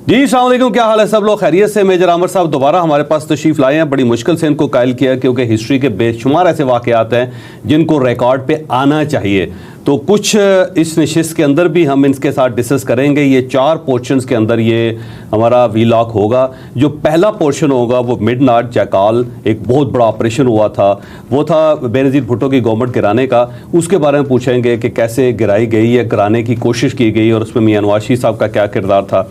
جی السلام علیکم، کیا حال ہے سب لوگ؟ خیریت سے؟ میجر عامر صاحب دوبارہ ہمارے پاس تشریف لائے ہیں. بڑی مشکل سے ان کو قائل کیا کیونکہ ہسٹری کے بے شمار ایسے واقعات ہیں جن کو ریکارڈ پہ آنا چاہیے. تو کچھ اس نشست کے اندر بھی ہم ان کے ساتھ ڈسکس کریں گے. یہ 4 پورشنز کے اندر یہ ہمارا وی لاگ ہوگا. جو پہلا پورشن ہوگا وہ مڈ نائٹ جیکال، ایک بہت بڑا آپریشن ہوا تھا، وہ تھا بے نظیر بھٹو کی گورنمنٹ گرانے کا. اس کے بارے میں پوچھیں گے کہ کیسے گرائی گئی یا گرانے کی کوشش کی گئی اور اس میں میاں نواز شریف صاحب کا کیا کردار تھا.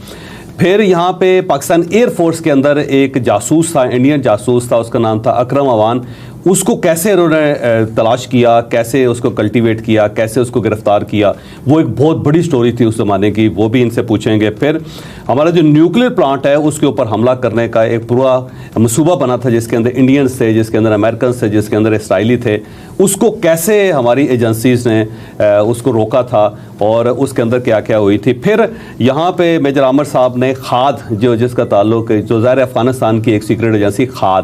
پھر یہاں پہ پاکستان ایئر فورس کے اندر ایک جاسوس تھا، انڈین جاسوس تھا، اس کا نام تھا اکرم اوان. اس کو کیسے انہوں نے تلاش کیا، کیسے اس کو کلٹیویٹ کیا، کیسے اس کو گرفتار کیا، وہ ایک بہت بڑی سٹوری تھی اس زمانے کی، وہ بھی ان سے پوچھیں گے. پھر ہمارا جو نیوکلیر پلانٹ ہے اس کے اوپر حملہ کرنے کا ایک پورا منصوبہ بنا تھا جس کے اندر انڈینز تھے، جس کے اندر امریکنز تھے، جس کے اندر اسرائیلی تھے. اس کو کیسے ہماری ایجنسیز نے اس کو روکا تھا اور اس کے اندر کیا کیا ہوئی تھی. پھر یہاں پہ میجر عامر صاحب نے کھاد جس کا تعلق جو ظاہر افغانستان کی ایک سیکرٹ ایجنسی کھاد،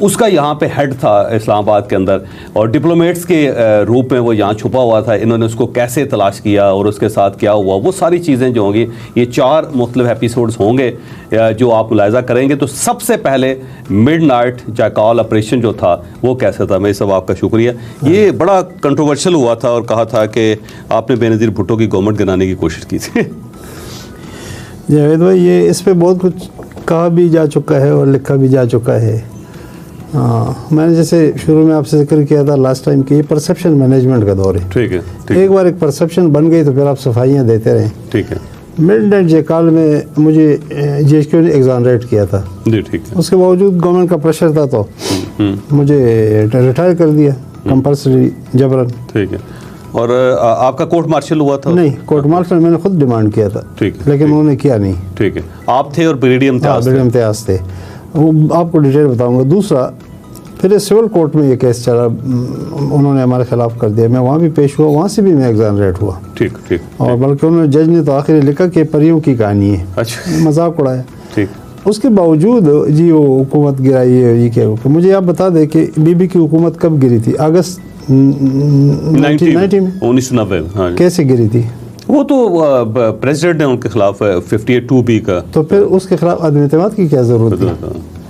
اس کا یہاں پہ ہیڈ تھا اسلام آباد کے اندر اور ڈپلومیٹس کے روپ میں وہ یہاں چھپا ہوا تھا. انہوں نے اس کو کیسے تلاش کیا اور اس کے ساتھ کیا ہوا، وہ ساری چیزیں جو ہوں گی یہ 4 مختلف ایپیسوڈز ہوں گے جو آپ ملاحظہ کریں گے. تو سب سے پہلے مڈ نائٹ جیکال آپریشن جو تھا وہ کیسا تھا؟ میں سب آپ کا شکریہ. یہ بڑا کنٹروورشل ہوا تھا اور کہا تھا کہ آپ نے بے نظیر بھٹو کی گورنمنٹ گرانے کی کوشش کی تھی. جاوید بھائی، یہ اس پہ بہت کچھ کہا بھی جا چکا ہے اور لکھا بھی جا چکا ہے. میں نے جیسے شروع میں آپ سے ذکر کیا تھا لاسٹ ٹائم کہ یہ پرسیپشن مینجمنٹ کا دور ہے. ٹھیک ہے. ایک بار ایک پرسیپشن بن گئی تو پھر آپ صفائیاں دیتے رہیں. ٹھیک ہے. مڈ نائٹ جیکال میں مجھے جی ایچ کیو نے ایگزانریٹ کیا تھا. جی ٹھیک ہے. اس کے باوجود گورنمنٹ کا پریشر تھا تو مجھے ریٹائر کر دیا کمپلسری جبرن. ٹھیک ہے. اور آپ کا کورٹ مارشل ہوا تھا؟ نہیں، کورٹ مارشل میں نے خود ڈیمانڈ کیا تھا. ٹھیک ہے. لیکن انہوں نے کیا نہیں. ٹھیک ہے. آپ تھے اور بریگیڈیئر امتیاز تھے. وہ آپ کو ڈیٹیل بتاؤں گا. دوسرا پھر سول کورٹ میں یہ کیس چلا، انہوں نے ہمارے خلاف کر دیا. میں وہاں بھی پیش ہوا، وہاں سے بھی میں ایگزانریٹ ہوا. ٹھیک ٹھیک. اور بلکہ انہوں نے جج نے تو آخر لکھا کہ پریوں کی کہانی ہے. اچھا. مذاق اڑایا. ٹھیک. اس کے باوجود جی وہ حکومت گرائی ہے. یہ کیا مجھے آپ بتا دیں کہ بی بی کی حکومت کب گری تھی؟ اگست 1990 میں. 1990. کیسے گری تھی؟ وہ تو پریزیڈنٹ نے ان کے خلاف 58(2)(b) کا. تو پھر اس کے خلاف عدم اعتماد کی کیا ضرورت تھی؟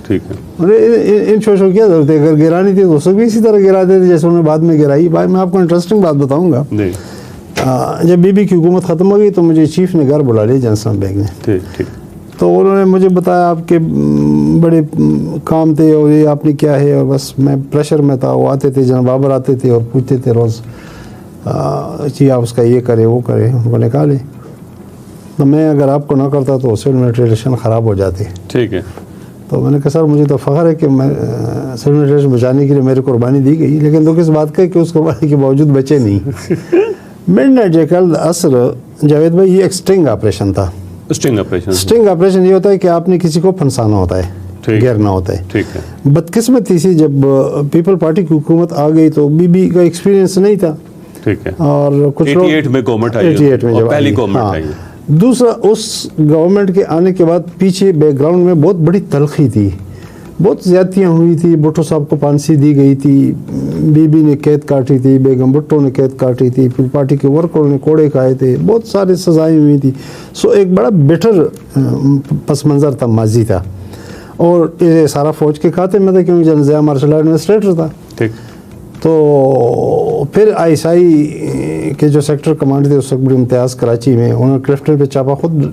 ٹھیک ہے. ان شوشوں کیا ضرورت ہے؟ اگر گرانی تھی تو اس کو بھی اسی طرح گرا دیتے جیسے انہوں نے بعد میں گرائی. میں آپ کو انٹرسٹنگ بات بتاؤں گا. جب بی بی کی حکومت ختم ہو گئی تو مجھے چیف نے گھر بلا لیا جنسن بیگ نے. تو انہوں نے مجھے بتایا آپ کے بڑے کام تھے اور یہ آپ نے کیا ہے، اور بس میں پریشر میں تھا. وہ آتے تھے، جناب بابر آتے تھے اور پوچھتے تھے روز جی آپ اس کا یہ کرے وہ کرے، ان کو نکالے. تو میں اگر آپ کو نہ کرتا تو سول ملٹری ریلیشن خراب ہو جاتے. ٹھیک ہے. تو میں نے کہا سر مجھے تو فخر ہے کہ میں سول ملٹری ریلیشن بچانے کے لیے میری قربانی دی گئی، لیکن دکھ اس بات کا کہ اس قربانی کے باوجود بچے نہیں. مڈ نائٹ جیکال اصل جاوید بھائی یہ ایک سٹنگ آپریشن تھا. سٹنگ آپریشن یہ ہوتا ہے کہ آپ نے کسی کو پھنسانا ہوتا ہے، گھیرنا ہوتا ہے. بدقسمتی سے جب پیپل پارٹی کی حکومت آ گئی تو بی بی کا ایکسپیرینس نہیں تھا. ٹھیک ہے. اور کچھ 88 میں گورنمنٹ آئی، 88 میں جب پہلی گورنمنٹ آئی. دوسرا اس گورنمنٹ کے آنے کے بعد پیچھے بیک گراؤنڈ میں بہت بڑی تلخی تھی، بہت زیادتیاں ہوئی تھی. بھٹو صاحب کو پھانسی دی گئی تھی، بی بی نے قید کاٹی تھی، بیگم بھٹو نے قید کاٹی تھی، پھر پارٹی کے ورکروں نے کوڑے کھائے تھے، بہت سارے سزائیں ہوئی تھی. سو ایک بڑا بیٹر پس منظر تھا، ماضی تھا. اور یہ سارا فوج کے کھاتے میں تھا کیونکہ جنرل ضیاء مارشل ایڈمنسٹریٹر تھا. ٹھیک. تو پھر آئی ایس آئی کے جو سیکٹر کمانڈر تھے اس وقت بڑی امتیاز کراچی میں، انہوں نے کلفٹن پہ چاپا خود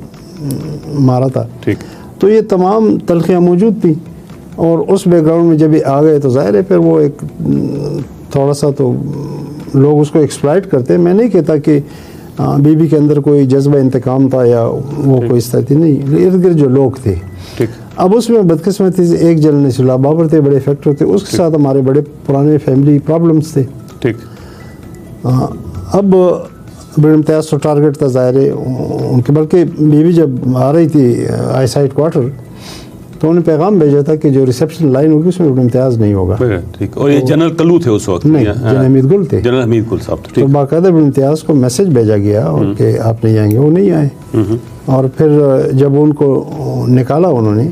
مارا تھا. ٹھیک. تو یہ تمام تلخیاں موجود تھیں. اور اس بیک گراؤنڈ میں جب یہ آ گئے تو ظاہر ہے پھر وہ ایک تھوڑا سا تو لوگ اس کو ایکسپلائٹ کرتے. میں نہیں کہتا کہ بی بی کے اندر کوئی جذبہ انتقام تھا یا وہ کوئی اس طرح تھی، نہیں، ارد گرد جو لوگ تھے. اب اس میں بدقسمتی سے ایک جنرل نصیر اللہ بابر تھے، بڑے فیکٹر تھے، اس کے ساتھ ہمارے بڑے پرانے فیملی پرابلمس تھے. ٹھیک. اب بڑے امتیاز تو ٹارگٹ تھا ظاہر ہے ان کے، بلکہ بی بی جب آ رہی تھی I S I had quarter تو انہوں نے پیغام بھیجا تھا کہ جو ریسیپشن لائن ہوگی اس میں بڑے امتیاز نہیں ہوگا. ٹھیک. اور یہ جنرل کلو تھے اس وقت؟ نہیں، جنرل حمید گل تھے. جنرل حمید گل صاحب. تو باقاعدہ بڑے امتیاز کو میسج بھیجا گیا اور کہ آپ نہیں آئیں گے، وہ نہیں آئے. اور پھر جب ان کو نکالا انہوں نے،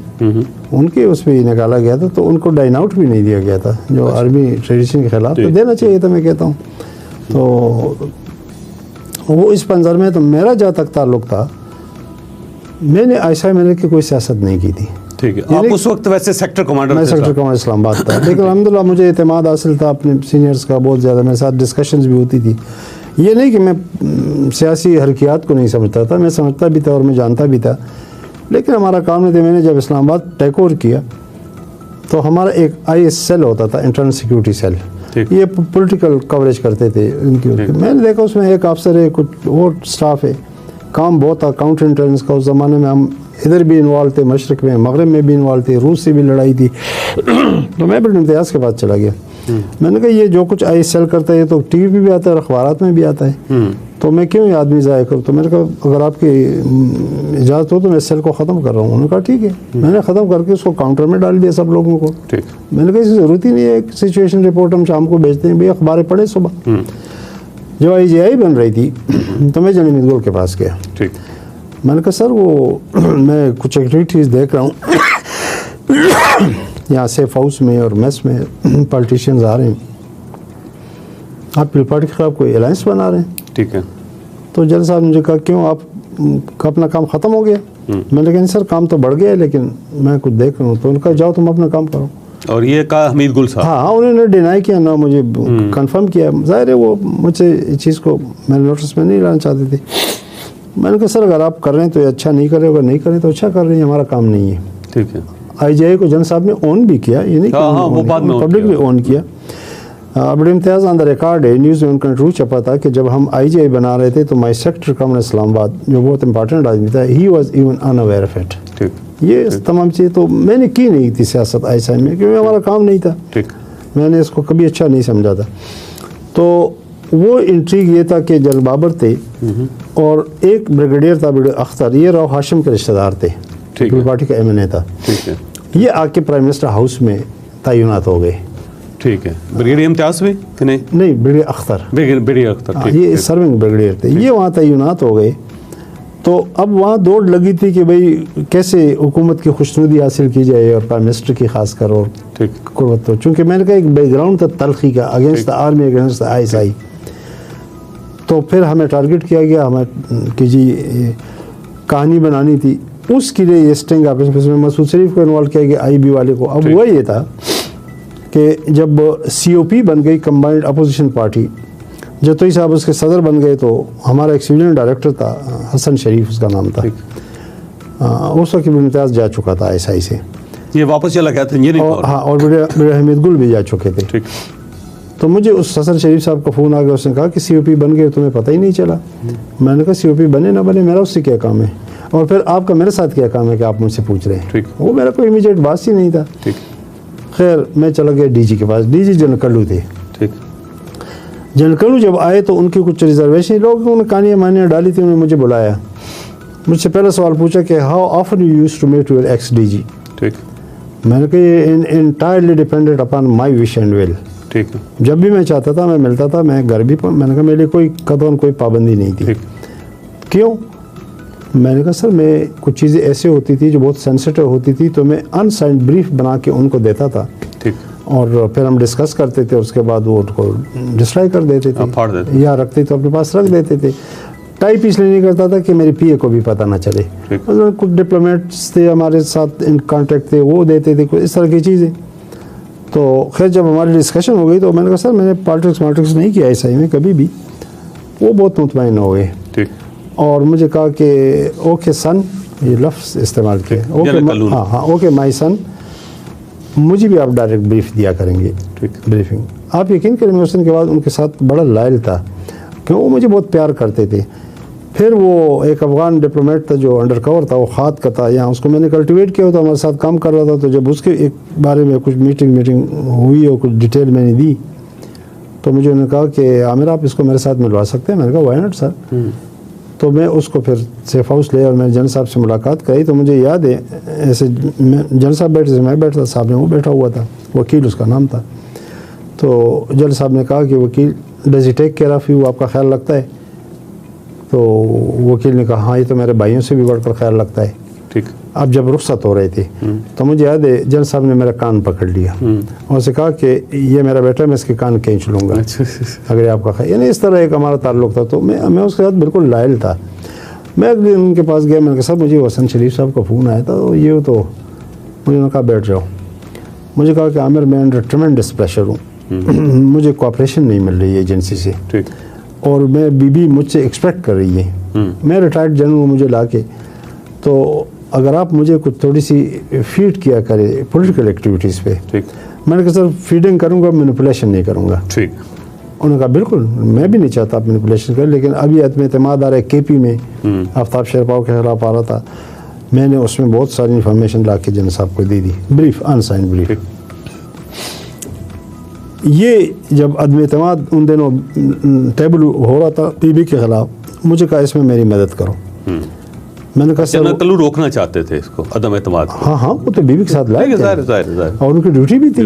ان کے اس پہ نکالا گیا تھا تو ان کو ڈائن آؤٹ بھی نہیں دیا گیا تھا جو آرمی ٹریڈیشن کے خلاف دینا چاہیے تھا، میں کہتا ہوں. تو وہ اس منظر میں تو میرا جہاں تک تعلق تھا میں نے ISI میں رہ کے کوئی سیاست نہیں کی تھی. ٹھیک ہے. آپ اس وقت ویسے سیکٹر کمانڈر میں سیکٹر کمانڈر اسلام آباد تھا, لیکن الحمدللہ مجھے اعتماد حاصل تھا اپنے سینئرز کا بہت زیادہ, میرے ساتھ ڈسکشنز بھی ہوتی تھی. یہ نہیں کہ میں سیاسی حرکیات کو نہیں سمجھتا تھا, میں سمجھتا بھی تھا اور میں جانتا بھی تھا, لیکن ہمارا کام نہیں تھا. میں نے جب اسلام آباد ٹیک اوور کیا تو ہمارا ایک IS سیل ہوتا تھا, انٹرنل سیکیورٹی سیل, یہ پولیٹیکل کوریج کرتے تھے ان کی. میں نے دیکھا اس میں ایک افسر ہے, کچھ اور سٹاف ہے, کام بہت تھا کاؤنٹر انٹیلیجنس کا. اس زمانے میں ہم ادھر بھی انوالو تھے, مشرق میں, مغرب میں بھی انوالو تھے, روس سے بھی لڑائی تھی. تو میں پھر امتیاز کے پاس چلا گیا. میں نے کہا یہ جو کچھ IS سیل کرتا ہے یہ تو ٹی وی پہ بھی آتا ہے اور اخبارات میں بھی آتا ہے, تو میں کیوں یہ آدمی ضائع کروں. تو میں نے کہا اگر آپ کی اجازت ہو تو میں اس سیل کو ختم کر رہا ہوں. انہوں نے کہا ٹھیک ہے. میں نے ختم کر کے اس کو کاؤنٹر میں ڈال دیا سب لوگوں کو. میں نے کہا اس کی ضرورت ہی نہیں ہے, ایک سچویشن رپورٹ ہم شام کو بھیجتے ہیں, بھائی اخباریں پڑھے صبح. جب IGI بن رہی تھی تو میں جنرل میت گل کے پاس گیا. میں نے کہا سر وہ میں کچھ ایکٹیویٹیز دیکھ رہا ہوں یہاں سیف ہاؤس میں اور میس میں پالیٹیشینز آ رہے ہیں, آپ پیپل پارٹی کے خلاف کوئی الائنس بنا رہے ہیں. ٹھیک ہے. تو جج صاحب نے مجھے کہا کیوں آپ کا اپنا کام ختم ہو گیا. میں نے کہا نہیں سر کام تو بڑھ گیا ہے لیکن میں کچھ دیکھ رہا ہوں. تو انہوں نے کہا جاؤ تم اپنا کام کرو. اور یہ کہا حمید گل صاحب. ہاں انہوں نے ڈینائی کیا نہ مجھے کنفرم کیا. ظاہر ہے وہ مجھ سے اس چیز کو میں نوٹس میں نہیں لانا چاہتے تھے. میں نے کہا سر اگر آپ کر رہے ہیں تو اچھا نہیں کر رہے, اگر نہیں کر رہے تو اچھا کر رہے ہیں, ہمارا کام نہیں ہے. ٹھیک ہے. IGI کو جن صاحب نے اون بھی کیا, یہ نہیں کہ پبلکلی اون کیا. بڑے امتیاز آن دا ریکارڈ ہے, نیوز میں ان کا انٹرویو چھپا تھا کہ جب ہم IGI بنا رہے تھے تو مائی سیکٹر کمانڈر اسلام آباد جو بہت امپارٹنٹ آدمی تھا, he was even unaware of it. یہ تمام چیزیں تو میں نے کی نہیں تھی سیاست ISI میں, کیونکہ ہمارا کام نہیں تھا. میں نے اس کو کبھی اچھا نہیں سمجھا تھا. تو وہ انٹریگ یہ تھا کہ جنرل بابر تھے اور ایک بریگیڈیئر تھا بڑے اختر, یہ راؤ ہاشم کے رشتہ دار تھے, پیپل پارٹی کا MNA تھا. یہ آ کے پرائم منسٹر ہاؤس میں تعینات ہو گئے. ٹھیک ہے. بریگیڈیئر امتیاز بھی نہیں, بریگیڈیئر اختر, بریگیڈیئر اختر یہ سرونگ بریگیڈیئر تھے. یہ وہاں تعینات ہو گئے. تو اب وہاں دوڑ لگی تھی کہ بھئی کیسے حکومت کی خوشنودی حاصل کی جائے اور پرائم منسٹر کی خاص کر. اور قوت, چونکہ میں نے کہا ایک بیک گراؤنڈ تھا تلخی کا, against the army, against the ISI. تو پھر ہمیں ٹارگٹ کیا گیا, ہمیں کہ جی کہانی بنانی تھی. اس کے لیے یہ اسٹنگ آپریشن میں مسعود شریف کو انوالو کیا گیا, IB والے کو. اب وہ یہ تھا کہ جب COP بن گئی کمبائنڈ اپوزیشن پارٹی, جتوئی صاحب اس کے صدر بن گئے, تو ہمارا ایک سویلین ڈائریکٹر تھا حسن شریف اس کا نام تھا, اس وقت امتیاز جا چکا تھا ISI سے, یہ واپس چلا گیا تھا. ہاں, اور بڑے حمید گل بھی جا چکے تھے. تو مجھے اس حسن شریف صاحب کا فون آ گیا, اس نے کہا کہ COP بن گئے, تمہیں پتہ ہی نہیں چلا. میں نے کہا COP بنے نہ بنے میرا اس سے کیا کام ہے, اور پھر آپ کا میرے ساتھ کیا کام ہے کہ آپ مجھ سے پوچھ رہے ہیں. وہ میرا کوئی امیجیٹ باس ہی نہیں تھا. خیر میں چلا گیا DG کے پاس. DG جنرل کلو تھے. جنرل کلو جب آئے تو ان کی کچھ ریزرویشن لوگ انہوں نے کہانیاں مانیاں ڈالی تھی. انہوں نے مجھے بلایا, مجھ سے پہلا سوال پوچھا کہ how often you used to meet your ex DG. میں نے کہا یہ entirely dependent upon my wish and will. جب بھی میں چاہتا تھا میں ملتا تھا, میں گھر بھی. میں نے کہا میرے لیے کوئی قطعاً کوئی پابندی نہیں تھی. کیوں؟ میں نے کہا سر میں کچھ چیزیں ایسے ہوتی تھی جو بہت سینسیٹیو ہوتی تھی, تو میں انسائنڈ بریف بنا کے ان کو دیتا تھا, اور پھر ہم ڈسکس کرتے تھے. اس کے بعد وہ ان کو ڈسٹرائی کر دیتے تھے یا رکھتے تو اپنے پاس رکھ دیتے تھے. ٹائپ اس لیے نہیں کرتا تھا کہ میرے PA کو بھی پتہ نہ چلے. کچھ ڈپلومیٹس تھے ہمارے ساتھ ان کانٹیکٹ تھے, وہ دیتے تھے کچھ اس طرح کی چیزیں. تو خیر جب ہماری ڈسکشن ہو گئی تو میں نے کہا سر میں نے پالیٹکس نہیں کیا ISI میں کبھی بھی. وہ بہت مطمئن ہو گئے اور مجھے کہا کہ اوکے سن, یہ لفظ استعمال کیا, اوکے مائی سن, مجھے بھی آپ ڈائریکٹ بریف دیا کریں گے, بریفنگ. آپ یقین کریں میں اس دن کے بعد ان کے ساتھ بڑا لائل تھا, کیوں وہ مجھے بہت پیار کرتے تھے. پھر وہ ایک افغان ڈپلومیٹ تھا جو انڈر کور تھا, وہ خات کا تھا, یہاں اس کو میں نے کلٹیویٹ کیا ہوتا, ہمارے ساتھ کام کر رہا تھا. تو جب اس کے ایک بارے میں کچھ میٹنگ ہوئی اور کچھ ڈیٹیل میں نے دی, تو مجھے انہوں نے کہا کہ عامر آپ اس کو میرے ساتھ ملوا سکتے ہیں. میں نے کہا وائی ناٹ سر. تو میں اس کو پھر سیف ہاؤس لے اور میں نے جنرل صاحب سے ملاقات کرائی. تو مجھے یاد ہے ایسے جنرل صاحب بیٹھے تھے, میں بیٹھا تھا, صاحب نے وہ بیٹھا ہوا تھا, وکیل اس کا نام تھا. تو جنرل صاحب نے کہا کہ وکیل does he take care of you, آپ کا خیال رکھتا ہے؟ تو وکیل نے کہا ہاں یہ تو میرے بھائیوں سے بھی بڑھ کر خیال رکھتا ہے. اب جب رخصت ہو رہے تھے تو مجھے یاد ہے جنرل صاحب نے میرا کان پکڑ لیا اور اسے کہا کہ یہ میرا بیٹا ہے, میں اس کے کان کھینچ لوں گا اگر آپ کا خیال. یعنی اس طرح ایک ہمارا تعلق تھا. تو میں اس کے ساتھ بالکل لائل تھا. میں ایک دن ان کے پاس گیا, میں نے کہا صاحب مجھے حسن شریف صاحب کا فون آیا تھا, یہ تو مجھے نے کہا بیٹھ جاؤ. مجھے کہا کہ عامر میں انڈر ٹریمنڈس پریشر ہوں, مجھے کوآپریشن نہیں مل رہی ہے ایجنسی سے, اور میں بی مجھ سے ایکسپیکٹ کر رہی ہے, میں ریٹائرڈ جنرل ہوں, مجھے لا کے, تو اگر آپ مجھے کچھ تھوڑی سی فیڈ کیا کرے پولیٹیکل ایکٹیویٹیز پہ. میں نے کہا سر فیڈنگ کروں گا, مینیپولیشن نہیں کروں گا. انہوں نے کہا بالکل میں بھی نہیں چاہتا آپ مینیپولیشن کریں, لیکن ابھی عدم اعتماد آ رہا ہے کے پی میں, آفتاب شیرپاؤ کے خلاف آ رہا تھا, میں نے اس میں بہت ساری انفارمیشن لا کے جنرل صاحب کو دے دی, بریف انسائن بریف. یہ جب عدم اعتماد ان دنوں ٹیبل ہو رہا تھا پی بی کے خلاف, مجھے کہا اس میں میری مدد کرو. میں نے کہا جنرل کلو روکنا چاہتے تھے اس کو عدم اعتماد کو. ہاں وہ تو بی بی کے ساتھ لائے تھے اور ان کی ڈیوٹی بھی تھی.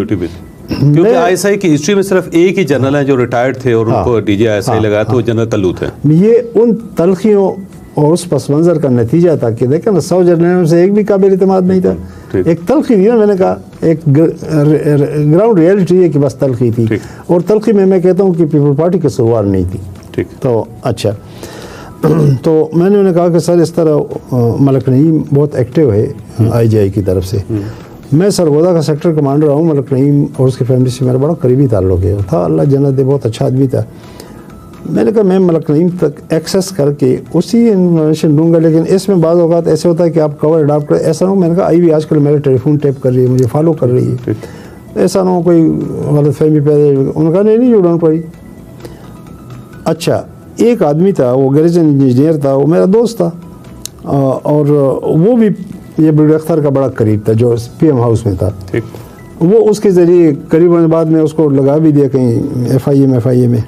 کیونکہ آئی ایس آئی کی ہسٹری میں صرف ایک ہی جنرل ہیں جو ریٹائرڈ تھے اور ان کو D G I S I لگایا تو وہ جنرل کلو تھے. یہ ان تلخیوں اور اس پس منظر کا نتیجہ تھا کہ دیکھیں نا 100 جنرلوں سے ایک بھی قابل اعتماد نہیں تھا. ایک تلخی تھی نا, میں نے کہا ایک گراؤنڈ ریئلٹی ہے کہ بس تلخی تھی, اور تلخی میں کہتا ہوں کہ پیپل پارٹی کا سوار نہیں تھی. تو اچھا, تو میں نے انہیں کہا کہ سر اس طرح ملک نعیم بہت ایکٹیو ہے آئی جی آئی کی طرف سے, میں سرگودا کا سیکٹر کمانڈر ہوں, ملک نعیم اور اس کی فیملی سے میرا بڑا قریبی تعلق ہے, تھا اللہ جنت دے, بہت اچھا آدمی تھا. میں نے کہا میں ملک نعیم تک ایکسیس کر کے اسی انفارمیشن دوں گا, لیکن اس میں بعض اوقات ایسے ہوتا ہے کہ آپ کور اڈاپٹ کریں, ایسا نہ ہو. میں نے کہا آئی بھی آج کل میرے ٹیلی فون ٹیپ کر رہی ہے, مجھے فالو کر رہی ہے, ایسا نہ ہو کوئی غلط فہمی پیدا. انہوں نے کہا نہیں یو ڈونٹ وری. اچھا ایک آدمی تھا, وہ گریجن انجینئر تھا, وہ میرا دوست تھا, اور وہ بھی یہ بڑے اختر کا بڑا قریب تھا جو پی ایم ہاؤس میں تھا. وہ اس کے ذریعے قریب ہونے بعد میں اس کو لگا بھی دیا کہیں ایف آئی اے میں.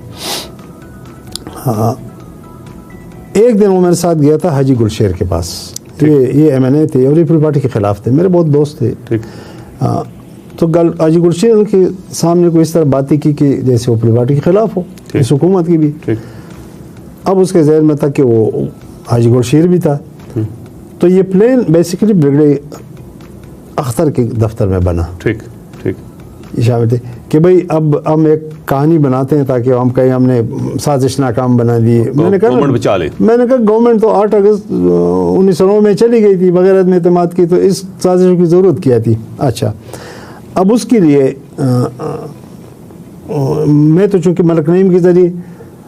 ہاں ایک دن وہ میرے ساتھ گیا تھا حاجی گلشیر کے پاس, یہ ایم این اے تھے اور پیپل پارٹی کے خلاف تھے, میرے بہت دوست تھے. تو حاجی گلشیر کے سامنے کوئی اس طرح باتیں کی کہ جیسے وہ پیپل پارٹی کے خلاف ہو, اس حکومت کی بھی. اب اس کے ذہن میں تھا کہ وہ حاجی گلشیر بھی تھا, تو یہ پلین بیسیکلی بریگیڈیئر اختر کے دفتر میں بنا. شامل تھے کہ بھائی اب ہم ایک کہانی بناتے ہیں تاکہ ہم کہیں ہم نے سازش ناکام بنا دی. میں نے کہا گورنمنٹ تو 8 اگست 1909 میں چلی گئی تھی بغیر عدم اعتماد کی, تو اس سازش کی ضرورت کیا تھی. اچھا اب اس کے لیے میں تو چونکہ ملک نعیم کے ذریعے,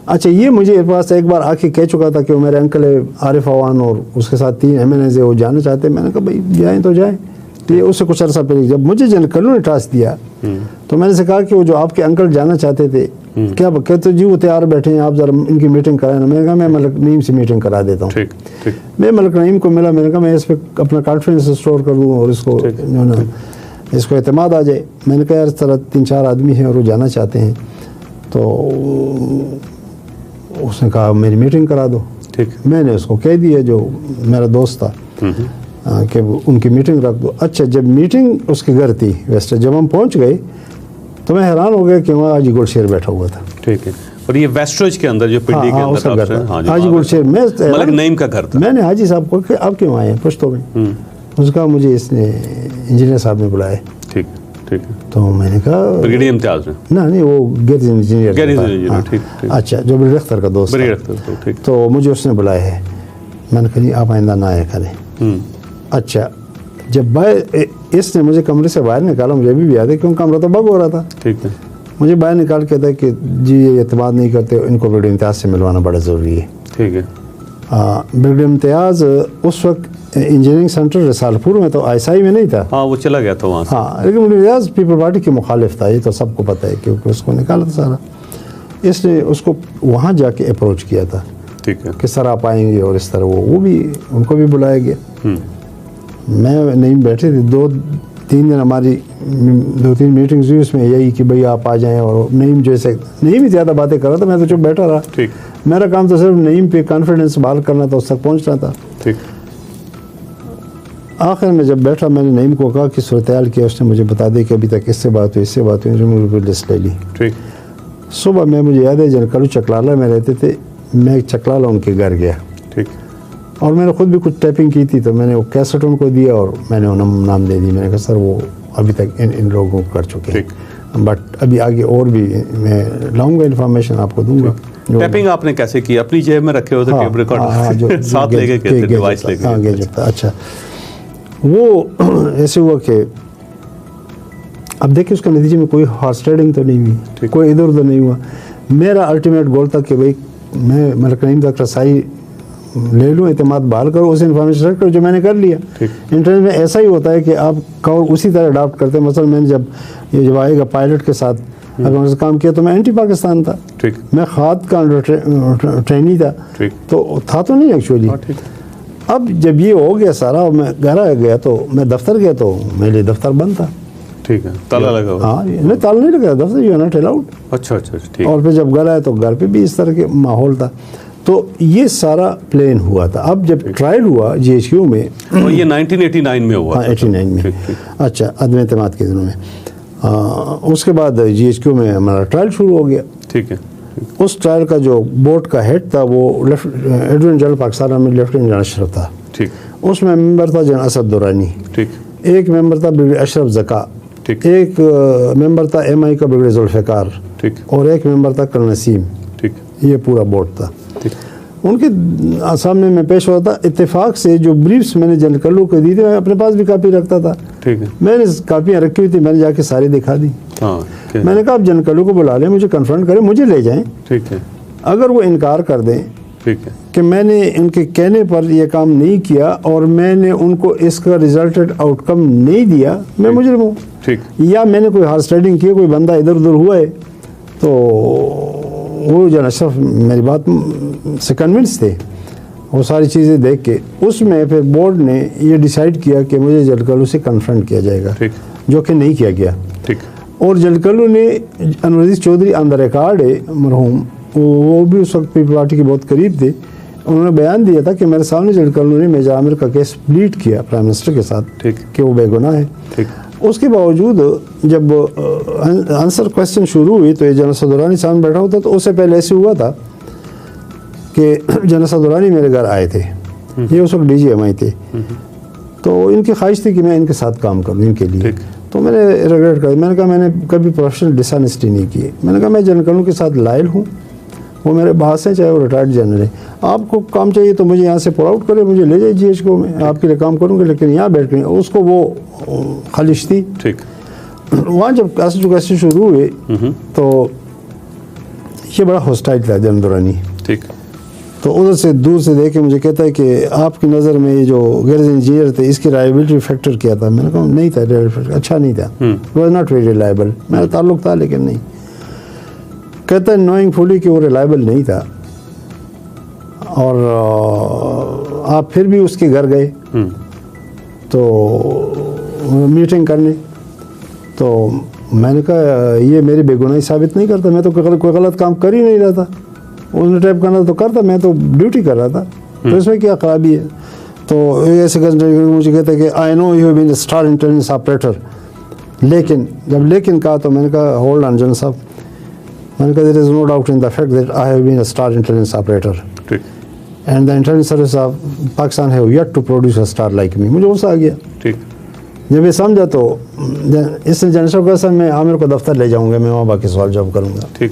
اچھا یہ مجھے پاس ایک بار آ کے کہہ چکا تھا کہ وہ میرے انکل عارف عوان اور اس کے ساتھ 3 ایم این اے وہ جانا چاہتے ہیں. میں نے کہا بھائی جائیں تو جائیں. یہ اس سے کچھ عرصہ پہلے جب مجھے جنرل کلو نے ٹاسک دیا تو میں نے سے کہا کہ وہ جو آپ کے انکل جانا چاہتے تھے کیا کہتے جی وہ تیار بیٹھے ہیں, آپ ذرا ان کی میٹنگ کرائیں. میں نے کہا میں ملک نعیم سے میٹنگ کرا دیتا ہوں. میں ملک نعیم کو ملا, میں نے کہا میں اس پہ اپنا کانفیڈنس اسٹور کر دوں اور اس کو جو نا اس کو اعتماد آ جائے. میں نے کہا یار اس طرح 3-4 آدمی ہیں اور وہ جانا چاہتے ہیں, تو اس نے کہا میری میٹنگ کرا دو. میں نے اس کو کہہ دیا جو میرا دوست تھا کہ ان کی میٹنگ رکھ دو. اچھا جب میٹنگ اس کے گھر تھی ویسٹ, جب ہم پہنچ گئے تو میں حیران ہو گیا کہ وہاں حاجی گلشیر بیٹھا ہوا تھا. ٹھیک ہے, اور یہ ویسٹرج کے اندر جو پنڈی کے اندر حاجی گلشیر, میں ملک نعیم کا گھر تھا. میں نے حاجی صاحب کو کہ آپ کیوں آئے ہیں, پوچھ تو میں. اس کا مجھے اس نے انجینئر صاحب نے بلایا. ٹھیک ہے, تو میں نے کہا بریگیڈیئر امتیاز نے نہیں وہ گیریج انجینئر. اچھا جو بریگیڈیئر اختر کا دوست, تو مجھے اس نے بلایا ہے. میں نے کہا آپ آئندہ نہ آیا کریں. اچھا جب اس نے مجھے کمرے سے باہر نکالا, مجھے بھی یاد ہے کیونکہ کمرہ تو بگ ہو رہا تھا. ٹھیک ہے, مجھے باہر نکال کے تھا کہ جی یہ اعتماد نہیں کرتے, ان کو بریگیڈیئر امتیاز سے ملوانا بڑا ضروری ہے. ٹھیک ہے, بریگیڈیئر امتیاز اس وقت انجینئرنگ سینٹر رسال پور میں, تو آئی ایس آئی میں نہیں تھا. ہاں وہ چلا گیا تھا وہاں. ہاں لیکن امتیاز پیپل پارٹی کے مخالف تھا, یہ تو سب کو پتہ ہے کیونکہ اس کو نکالا تھا سارا. اس نے اس کو وہاں جا کے اپروچ کیا تھا. ٹھیک ہے, کہ سر آپ آئیں گے, اور اس طرح وہ بھی ان کو بھی بلایا گیا. میں نہیں بیٹھے تھے 2-3 دن, ہماری 2-3 میٹنگز ہوئی, اس میں یہی کہ بھئی آپ آ جائیں. اور نعیم جیسے نعیم بھی زیادہ باتیں کر رہا تھا, میں تو چپ بیٹھا رہا. ٹھیک, میرا کام تو صرف نعیم پہ کانفیڈنس بحال کرنا تھا, اس تک پہنچنا تھا. ٹھیک, آخر میں جب بیٹھا میں نے نعیم کو کہا کہ صورتحال کیا, اس نے مجھے بتا دی کہ ابھی تک اس سے بات ہوئی, اس سے بات ہوئی, جو لسٹ لے لی. ٹھیک, صبح میں مجھے یاد ہے جنرل کلو چکلالہ میں رہتے تھے, میں چکلالہ ان کے گھر گیا. ٹھیک, اور میں نے خود بھی کچھ ٹائپنگ کی تھی, تو میں نے وہ کیسٹ ان کو دیا اور میں نے نام دے دی. میں نے کہا سر وہ ابھی تک ان لوگوں کو کر چکے ہیں, بٹ ابھی آگے اور بھی میں لاؤں گا انفارمیشن آپ کو دوں گا. ٹیپنگ آپ نے کیسے کی؟ اپنی جیب میں رکھے ہوتے ٹیپ ریکارڈر ساتھ لے کے گئے تھے، ڈیوائس لے کے؟ گیجٹ تھا. اچھا وہ ایسے ہوا کہ اب دیکھیں اس کے نتیجے میں کوئی ہارس ٹریڈنگ تو نہیں ہوئی، کوئی ادھر ادھر نہیں ہوا. میرا الٹیمیٹ گول تھا کہ بھائی میں ملک نعیم تک رسائی لے لوں، اعتماد بحال کرو، اسے انفارمیشن رکھ کرو، جو میں نے کر لیا. انٹرنیٹ میں ایسا ہی ہوتا ہے کہ آپ کور اسی طرح اڈاپٹ کرتے ہیں. مثلا میں نے جب آئے گا پائلٹ کے ساتھ اگر میں کام کیا تو میں اینٹی پاکستان تھا، میں خاد کا ٹرینی تھا، تو تھا تو نہیں ایکچولی. اب جب یہ ہو گیا سارا، میں گھر آ گیا تو میں دفتر گیا تو میرے لیے دفتر بند تھا. ٹھیک ہے، تالا لگا؟ ہاں نہیں، تالا نہیں لگا، دفتر یو ناٹ الاؤڈ. اچھا اچھا ٹھیک. اور پھر جب گھر آئے تو گھر پہ بھی اس طرح کے ماحول تھا. تو یہ سارا پلان ہوا تھا. اب جب ٹرائل ہوا جی ایچ کیو میں، یہ 1989 میں ہوا. ہاں 89 میں. اچھا، عدم اعتماد کے دنوں میں. اس کے بعد جی ایچ کیو میں ہمارا ٹرائل شروع ہو گیا. ٹھیک ہے. اس ٹرائل کا جو بورڈ کا ہیڈ تھا وہ ایڈمنٹ general Pakistan army lieutenant general Ashraf تھا. ٹھیک. اس میں ممبر تھا جنرل اسد دورانی. ٹھیک. ایک ممبر تھا بریگیڈیئر اشرف زکا. ٹھیک. ایک ممبر تھا ایم آئی کا بریگیڈیئر ذوالفقار. ٹھیک. اور ایک ممبر تھا کرنل نسیم. ٹھیک. یہ پورا بورڈ تھا. ان کے سامنے میں پیش ہوا تھا. اتفاق سے جو بریفس میں نے جنرل کلو کو دی تھی، میں اپنے پاس بھی کاپی رکھتا تھا. ٹھیک ہے. میں نے کاپیاں رکھی ہوئی تھی، میں نے جا کے ساری دکھا دی. میں نے کہا آپ جنرل کلو کو بلا لیں، مجھے کنفرنٹ کریں، مجھے لے جائیں. ٹھیک ہے. اگر وہ انکار کر دیں کہ میں نے ان کے کہنے پر یہ کام نہیں کیا اور میں نے ان کو اس کا ریزلٹڈ آؤٹ کم نہیں دیا، میں مجرم ہوں. ٹھیک. یا میں نے کوئی ہارس ٹریڈنگ کی، کوئی بندہ ادھر ادھر ہوا ہے، تو وہ جنرل اشرف میری بات سے کنونس تھے. وہ ساری چیزیں دیکھ کے اس میں پھر بورڈ نے یہ ڈیسائیڈ کیا کہ مجھے جنرل کلو سے کنفرنٹ کیا جائے گا، جو کہ نہیں کیا گیا. اور جنرل کلو نے انور عزیز چودھری اندر ریکارڈ ہے مرحوم، وہ بھی اس وقت پیپل پارٹی کے بہت قریب تھے. انہوں نے بیان دیا تھا کہ میرے سامنے جنرل کلو نے میجر عامر کا کیس پلیٹ کیا پرائم منسٹر کے ساتھ کہ وہ بے گناہ ہے. اس کے باوجود جب آنسر کویسچن شروع ہوئی تو یہ جنرل صدرانی سامنے بیٹھا ہوتا، تو اس سے پہلے ایسے ہوا تھا کہ جنرل صدرانی میرے گھر آئے تھے. یہ اس وقت ڈی جی ایم آئی تھے، تو ان کی خواہش تھی کہ میں ان کے ساتھ کام کروں ان کے لیے. تو میں نے ریگریٹ کر، میں نے کہا میں نے کبھی پروفیشنل ڈس آنیسٹی نہیں کی. میں نے کہا میں جنرل کلو کے ساتھ لائل ہوں، وہ میرے باس ہیں، چاہے وہ ریٹائرڈ جنرل ہیں. آپ کو کام چاہیے تو مجھے یہاں سے پول آؤٹ کرے، مجھے لے جائے جی ایچ کو، میں آپ کے لیے کام کروں گا، لیکن یہاں بیٹھ کے اس کو وہ خالص تھی. ٹھیک. وہاں جب کیسے شروع ہوئے تو یہ بڑا ہاسٹائل تھا جنرل دورانی. ٹھیک. تو ادھر سے دور سے دیکھ کے مجھے کہتا ہے کہ آپ کی نظر میں یہ جو گیرز انجینئر تھے اس کی ریلائبلٹی فیکٹر کیا تھا؟ میں نے کہا نہیں تھا، اچھا نہیں تھا، واز ناٹ ویری ریلائبل. میرا تعلق تھا لیکن نہیں. کہتا ہے نوئنگ فلی کہ وہ ریلائبل نہیں تھا. اور آپ پھر بھی اس کے گھر گئے تو میٹنگ کرنے، تو میں نے کہا یہ میری بے گناہی ثابت نہیں کرتا، میں تو کوئی غلط کام کر ہی نہیں رہا تھا. اس نے ٹائپ کرنا تو کرتا، میں تو ڈیوٹی کر رہا تھا، تو اس میں کیا خرابی ہے؟ تو ایسے مجھے کہتا ہے کہ I know you have been a star intelligence operator. لیکن جب لیکن کہا تو میں نے کہا ہولڈ آن جنرل صاحب، میں نے کہا there is no doubt in the fact that I have been a star intelligence operator and the intelligence service of Pakistan have yet to produce a star like me. مجھے غصہ آ گیا. جب یہ سمجھا تو اس نے جنرل صاحب کا میں عامر کو دفتر لے جاؤں گا، میں وہاں باقی سوال جواب کروں گا.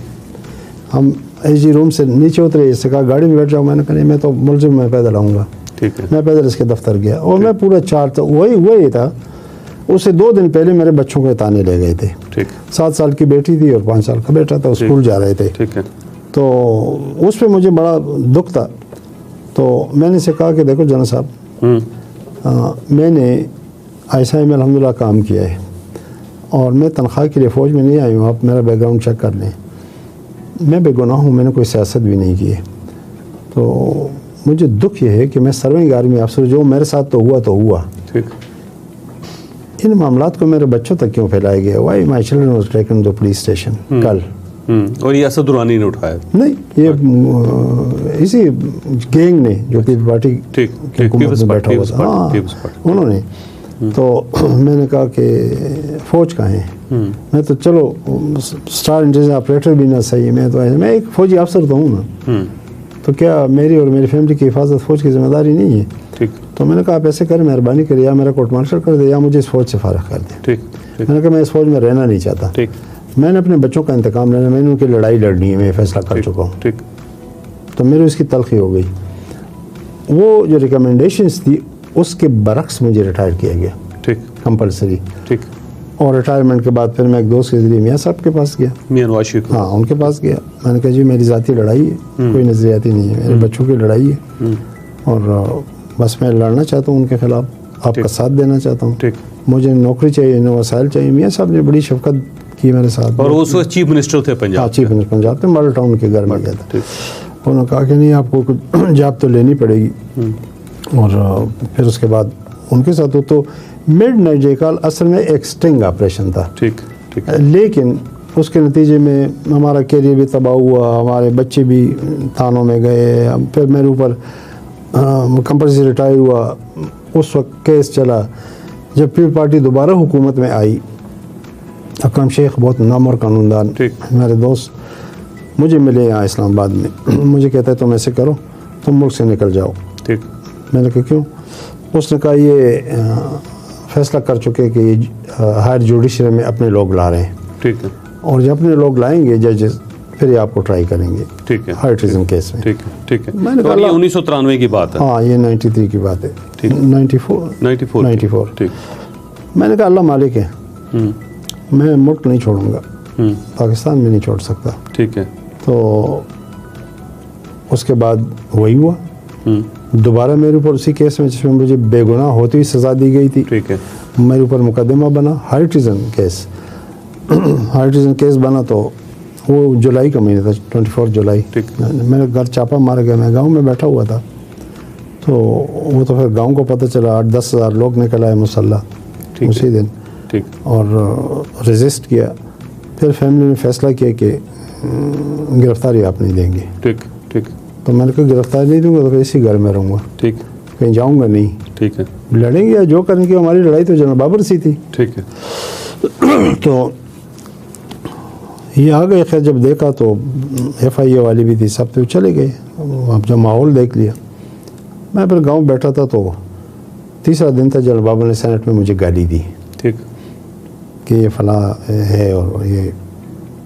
ہم ایس جی روم سے نیچے اترے، اس سے کہا گاڑی میں بیٹھ جاؤں. میں نے کہا نہیں، میں تو ملزم میں پیدل آؤں گا. میں پیدل اس کے دفتر گیا اور میں پورا چارج وہی تھا. اس سے 2 دن پہلے میرے بچوں کے تانے لے گئے تھے. 7 سال کی بیٹی تھی اور 5 سال کا بیٹا تھا، اسکول جا رہے تھے. تو اس پہ مجھے بڑا دکھ تھا. تو میں نے اسے کہا کہ دیکھو جنرل صاحب، میں نے آئی سی آئی میں الحمدللہ کام کیا ہے اور میں تنخواہ کے لیے فوج میں نہیں آئی ہوں. آپ میرا بیک گراؤنڈ چیک کر لیں، میں بے گناہ ہوں، میں نے کوئی سیاست بھی نہیں کی ہے. تو مجھے دکھ یہ ہے کہ میں سرونگ آرمی افسر، جو میرے ساتھ تو ہوا ان معاملات کو میرے بچوں تک کیوں پھیلایا گیا؟ Why my children was taken to police station کل. اور یہ اسد درانی نے اٹھایا؟ نہیں، یہ اسی گینگ نے جو پیپل پارٹی کی حکومت میں بیٹھا ہوا تھا، ہاں انہوں نے. تو میں نے کہا کہ فوج کہاں ہے؟ میں تو چلو اسٹار انٹیلیجنس آپریٹر بھی نہ صحیح، میں ایک فوجی افسر تو ہوں نا، تو کیا میری اور میری فیملی کی حفاظت فوج کی ذمہ داری نہیں ہے؟ تو میں نے کہا آپ ایسے کریں، مہربانی کریے، یا میرا کورٹ مارشل کر دے یا مجھے اس فوج سے فارغ کر دیں. میں نے کہا میں اس فوج میں رہنا نہیں چاہتا، میں نے اپنے بچوں کا انتقام لینا، میں نے ان کی لڑائی لڑنی ہے، میں یہ فیصلہ کر چکا ہوں. تو میری اس کی تلخی ہو گئی. وہ جو ریکمنڈیشنس تھی اس کے برعکس مجھے ریٹائر کیا گیا ٹھیک کمپلسری. ٹھیک. اور ریٹائرمنٹ کے بعد پھر میں ایک دوست کے ذریعے میاں صاحب کے پاس گیا, میاں نواز شریف. ہاں ان کے پاس گیا. میں نے کہا جی میری ذاتی لڑائی ہے, کوئی نظریاتی نہیں ہے, میرے بچوں کی لڑائی ہے, اور بس میں لڑنا چاہتا ہوں ان کے خلاف, آپ کا ساتھ دینا چاہتا ہوں, مجھے نوکری چاہیے, انہیں وسائل چاہیے. میاں صاحب نے بڑی شفقت کی میرے ساتھ. اور اس وقت چیف منسٹر تھے پنجاب. ہاں چیف منسٹر پنجاب تھے, ماڈل ٹاؤن کے گھر میں گیا تھا. انہوں نے کہا کہ نہیں آپ کو کچھ جاب تو لینی پڑے گی. اور پھر اس کے بعد ان کے ساتھ تو مڈ نائٹ جے کال اصل میں ایک سٹنگ آپریشن تھا. ٹھیک. لیکن اس کے نتیجے میں ہمارا کیریئر بھی تباہ ہوا, ہمارے بچے بھی تھانوں میں گئے. پھر میرے اوپر کمپلسری ریٹائر ہوا. اس وقت کیس چلا. جب پھر پارٹی دوبارہ حکومت میں آئی, اکرم شیخ بہت نامور قانوندان میرے دوست مجھے ملے یہاں اسلام آباد میں. مجھے کہتا ہے تم ایسے کرو, تم ملک سے نکل جاؤ. ٹھیک. میں نے کہا کیوں؟ اس نے کہا یہ فیصلہ کر چکے کہ یہ ہائر جوڈیشری میں اپنے لوگ لا رہے ہیں. ٹھیک ہے. اور جب اپنے لوگ لائیں گے ججز پھر یہ آپ کو ٹرائی کریں گے. ٹھیک ہے. ہائر ٹریزن کیس میں. ٹھیک ہے. ٹھیک ہے. میں نے کہا 1993 کی بات ہے. ہاں یہ 93 کی بات ہے. 94. ٹھیک. میں نے کہا اللہ مالک ہے, میں ملک نہیں چھوڑوں گا, پاکستان میں نہیں چھوڑ سکتا. ٹھیک ہے. تو اس کے بعد وہی ہوا. دوبارہ میرے اوپر اسی کیس میں جس میں مجھے بے گناہ ہوتی ہوئی سزا دی گئی تھی, ٹھیک ہے, میرے اوپر مقدمہ بنا high treason case. High treason case بنا تو وہ جولائی کا مہینہ تھا, 24 جولائی. میرے گھر چاپا مارا گیا. میں گاؤں میں بیٹھا ہوا تھا, تو وہ تو پھر گاؤں کو پتہ چلا, 8-10 ہزار لوگ نکل آئے مسلح اسی دن. ٹھیک. اور ریزسٹ کیا. پھر فیملی نے فیصلہ کیا کہ گرفتاری آپ نہیں دیں گے. ٹھیک. ٹھیک. تو میں نے کہا گرفتاری نہیں دوں گا تو پھر اسی گھر میں رہوں گا. ٹھیک. کہیں جاؤں گا نہیں. ٹھیک ہے. لڑیں گے یا جو کریں گے. ہماری لڑائی تو جناب بابر سی تھی. ٹھیک ہے. تو یہ آ گئے. خیر جب دیکھا تو FIA والی بھی تھی, سب تو چلے گئے. اب جب ماحول دیکھ لیا, میں پھر گاؤں بیٹھا تھا تو تیسرا دن تھا جناب بابر نے سینٹ میں مجھے گالی دی. ٹھیک. کہ یہ فلاں ہے اور یہ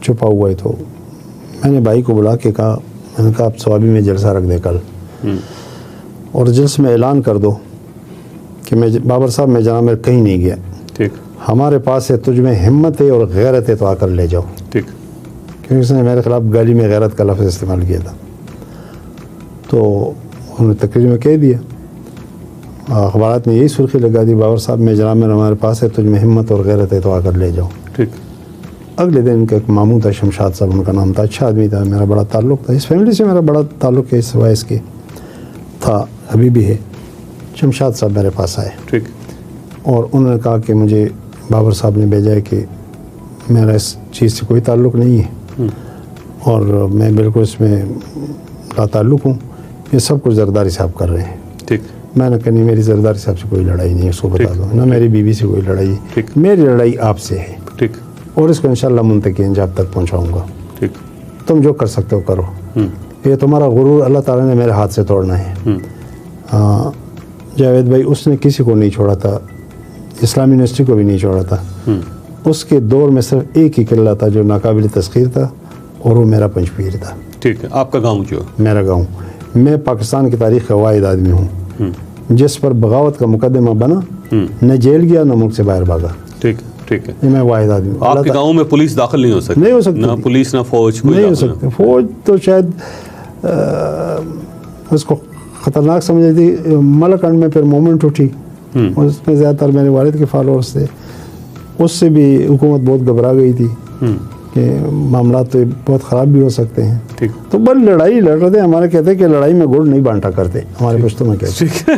چھپا ہوا ہے. تو میں نے بھائی کو بلا کے کہا, میں نے کہا آپ سوابی میں جلسہ رکھ دیں کل, اور جلسے میں اعلان کر دو کہ میں بابر صاحب میں جناب میں کہیں نہیں گیا. ٹھیک. ہمارے پاس ہے, تجھ میں ہمت ہے اور غیرت ہے تو آ کر لے جاؤ. ٹھیک. کیونکہ اس نے میرے خلاف گالی میں غیرت کا لفظ استعمال کیا تھا. تو انہوں نے تقریر میں کہہ دیا, اخبارات میں یہی سرخی لگا دی, بابر صاحب میں جناب میں ہمارے پاس ہے, تجھ میں ہمت اور غیرت ہے تو آ کر لے جاؤ. ٹھیک. اگلے دن ان کا ایک ماموں تھا, شمشاد صاحب ان کا نام تھا, اچھا آدمی تھا, میرا بڑا تعلق تھا, اس فیملی سے میرا بڑا تعلق ہے, اس وائس کے تھا, ابھی بھی ہے. شمشاد صاحب میرے پاس آئے. ٹھیک. اور انہوں نے کہا کہ مجھے بابر صاحب نے بھیجا ہے کہ میرا اس چیز سے کوئی تعلق نہیں ہے, اور میں بالکل اس میں لا تعلق ہوں, یہ سب کچھ زرداری صاحب کر رہے ہیں. ٹھیک. میں نے کہا نہیں, میری زرداری صاحب سے کوئی لڑائی نہیں ہے, اس کو بتا دو. نہ میری بیوی سے کوئی لڑائی ہے, میری لڑائی آپ سے ہے. ٹھیک. اور اس کو انشاءاللہ منتقی انجام تک پہنچاؤں گا. ٹھیک. تم جو کر سکتے ہو کرو, یہ تمہارا غرور اللہ تعالیٰ نے میرے ہاتھ سے توڑنا ہے. جاوید بھائی اس نے کسی کو نہیں چھوڑا تھا, اسلامی یونیورسٹی کو بھی نہیں چھوڑا تھا. اس کے دور میں صرف ایک ہی قلعہ تھا جو ناقابل تسخیر تھا, اور وہ میرا پنجپیر تھا. ٹھیک ہے. آپ کا گاؤں جو میرا گاؤں, میں پاکستان کی تاریخ کا واحد آدمی ہوں جس پر بغاوت کا مقدمہ بنا, نہ جیل گیا نہ ملک سے باہر بھاگا. ٹھیک. ٹھیک ہے. میں واحد آدمی ہوں. آپ کے گاؤں میں پولیس داخل نہیں ہو سکتی؟ نہیں ہو سکتی. نہ پولیس نہ فوج نہیں ہو سکتی. فوج تو شاید اس کو خطرناک سمجھ تھی. ملکنڈ میں پھر مومنٹ اٹھی, اس میں زیادہ تر میرے والد کے فالوورس تھے. اس سے بھی حکومت بہت گھبرا گئی تھی کہ معاملات تو بہت خراب بھی ہو سکتے ہیں. ٹھیک. تو بس لڑائی لڑ رہے تھے. ہمارے کہتے ہیں کہ لڑائی میں گڑ نہیں بانٹا کرتے, ہمارے پشتوں میں کہتے ہیں.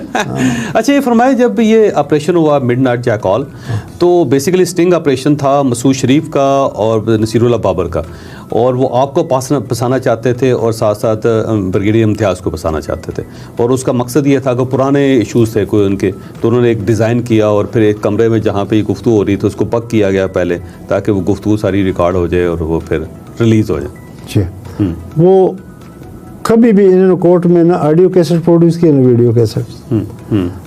اچھا یہ فرمائے, جب یہ آپریشن ہوا مڈ نائٹ جیکال, تو بیسیکلی سٹنگ آپریشن تھا مسعود شریف کا اور نصیر اللہ بابر کا, اور وہ آپ کو پھنسانا چاہتے تھے اور ساتھ ساتھ بریگیڈیئر امتیاز کو پھنسانا چاہتے تھے, اور اس کا مقصد یہ تھا کہ پرانے ایشوز تھے کوئی ان کے, تو انہوں نے ایک ڈیزائن کیا اور پھر ایک کمرے میں جہاں پہ یہ گفتگو ہو رہی تھی اس کو پک کیا گیا پہلے, تاکہ وہ گفتگو ساری ریکارڈ ہو جائے اور وہ پھر ریلیز ہو جائے. جی. وہ کبھی بھی انہوں نے کورٹ میں نہ آڈیو کیسٹ پروڈیوس کیا نہ ویڈیو کیسٹ.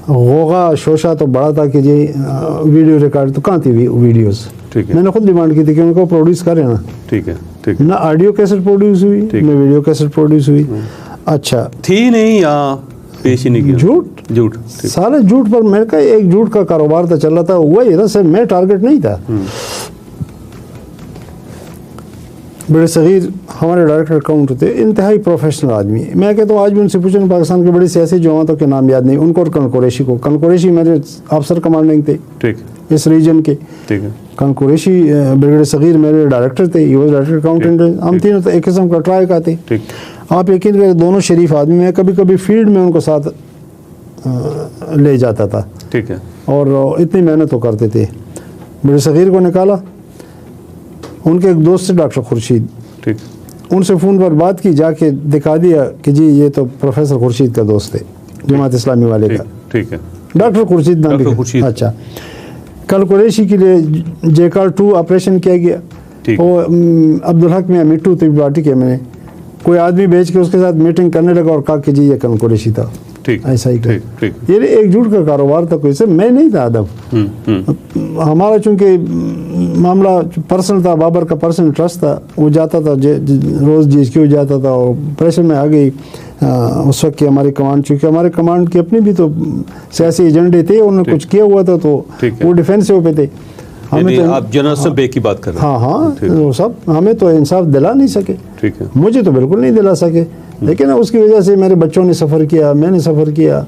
غوغا شوشہ تو بڑا تھا کہ جی ویڈیو ریکارڈ, تو کہاں تھی ویڈیوز. میں نے خود ڈیمانڈ کی تھی کہ ان کو پروڈیوس کریں نا. ٹھیک ہے. نہ آڈیو کیسٹ پروڈیوس ہوئی نہ ویڈیو کیسٹ پروڈیوس ہوئی. اچھا تھی نہیں یا پیش ہی نہیں کیا؟ جھوٹ سارے جھوٹ پر میرے کا ایک جھوٹ کا کاروبار تھا چل رہا تھا, وہی نا سر, میں ٹارگٹ نہیں تھا. بڑے صغیر ہمارے ڈائریکٹر اکاؤنٹ تھے, انتہائی پروفیشنل آدمی. میں کہتا ہوں آج بھی ان سے پوچھیں پاکستان کے بڑے سیاسی جماعتوں کے نام یاد نہیں ان کو, اور کن قریشی کو. کن قریشی میرے افسر کمانڈنگ تھے اس ریجن کے. کن قریشی بڑے صغیر میرے ڈائریکٹر تھے, یہ ڈائریکٹر اکاؤنٹنٹ. ہم تینوں تو ایک قسم کا ٹرائی کا تھے. آپ یقین کریں دونوں شریف آدمی. میں کبھی کبھی فیلڈ میں ان کو ساتھ لے جاتا تھا, ٹھیک ہے, اور اتنی محنت وہ کرتے تھے. بڑے صغیر کو نکالا, ان کے ایک دوست سے ڈاکٹر خورشید, ٹھیک, ان سے فون پر بات کی, جا کے دکھا دیا کہ جی یہ تو پروفیسر خورشید کا دوست ہے جماعت اسلامی والے کا. ٹھیک ہے, ڈاکٹر خورشید نام. اچھا, کل قریشی کے لیے جیکار 2 آپریشن کیا گیا. وہ عبدالحق میاں مٹو تھی پارٹی کے, میں نے کوئی آدمی بھیج کے اس کے ساتھ میٹنگ کرنے لگا اور کہا کہ جی یہ کل قریشی تھا. ایسا ہی یہ ایک جھوٹ کا کاروبار تھا, کوئی سے میں نہیں تھا ادب. ہمارا چونکہ معاملہ پرسنل تھا, بابر کا پرسنل ٹرسٹ تھا, وہ جاتا تھا روز جی ایس کیو جاتا تھا, اور پریشر میں آ گئی اس وقت کی ہماری کمانڈ. چونکہ ہمارے کمانڈ کی اپنی بھی تو سیاسی ایجنڈے تھے, انہوں نے کچھ کیا ہوا تھا تو وہ ڈیفینسو پہ تھے. آپ جنرل سے بے کی بات کر رہے ہیں. ہاں وہ سب ہمیں تو انصاف دلا نہیں سکے. مجھے تو بالکل نہیں دلا سکے, لیکن اس کی وجہ سے میرے بچوں نے سفر کیا, میں نے سفر کیا,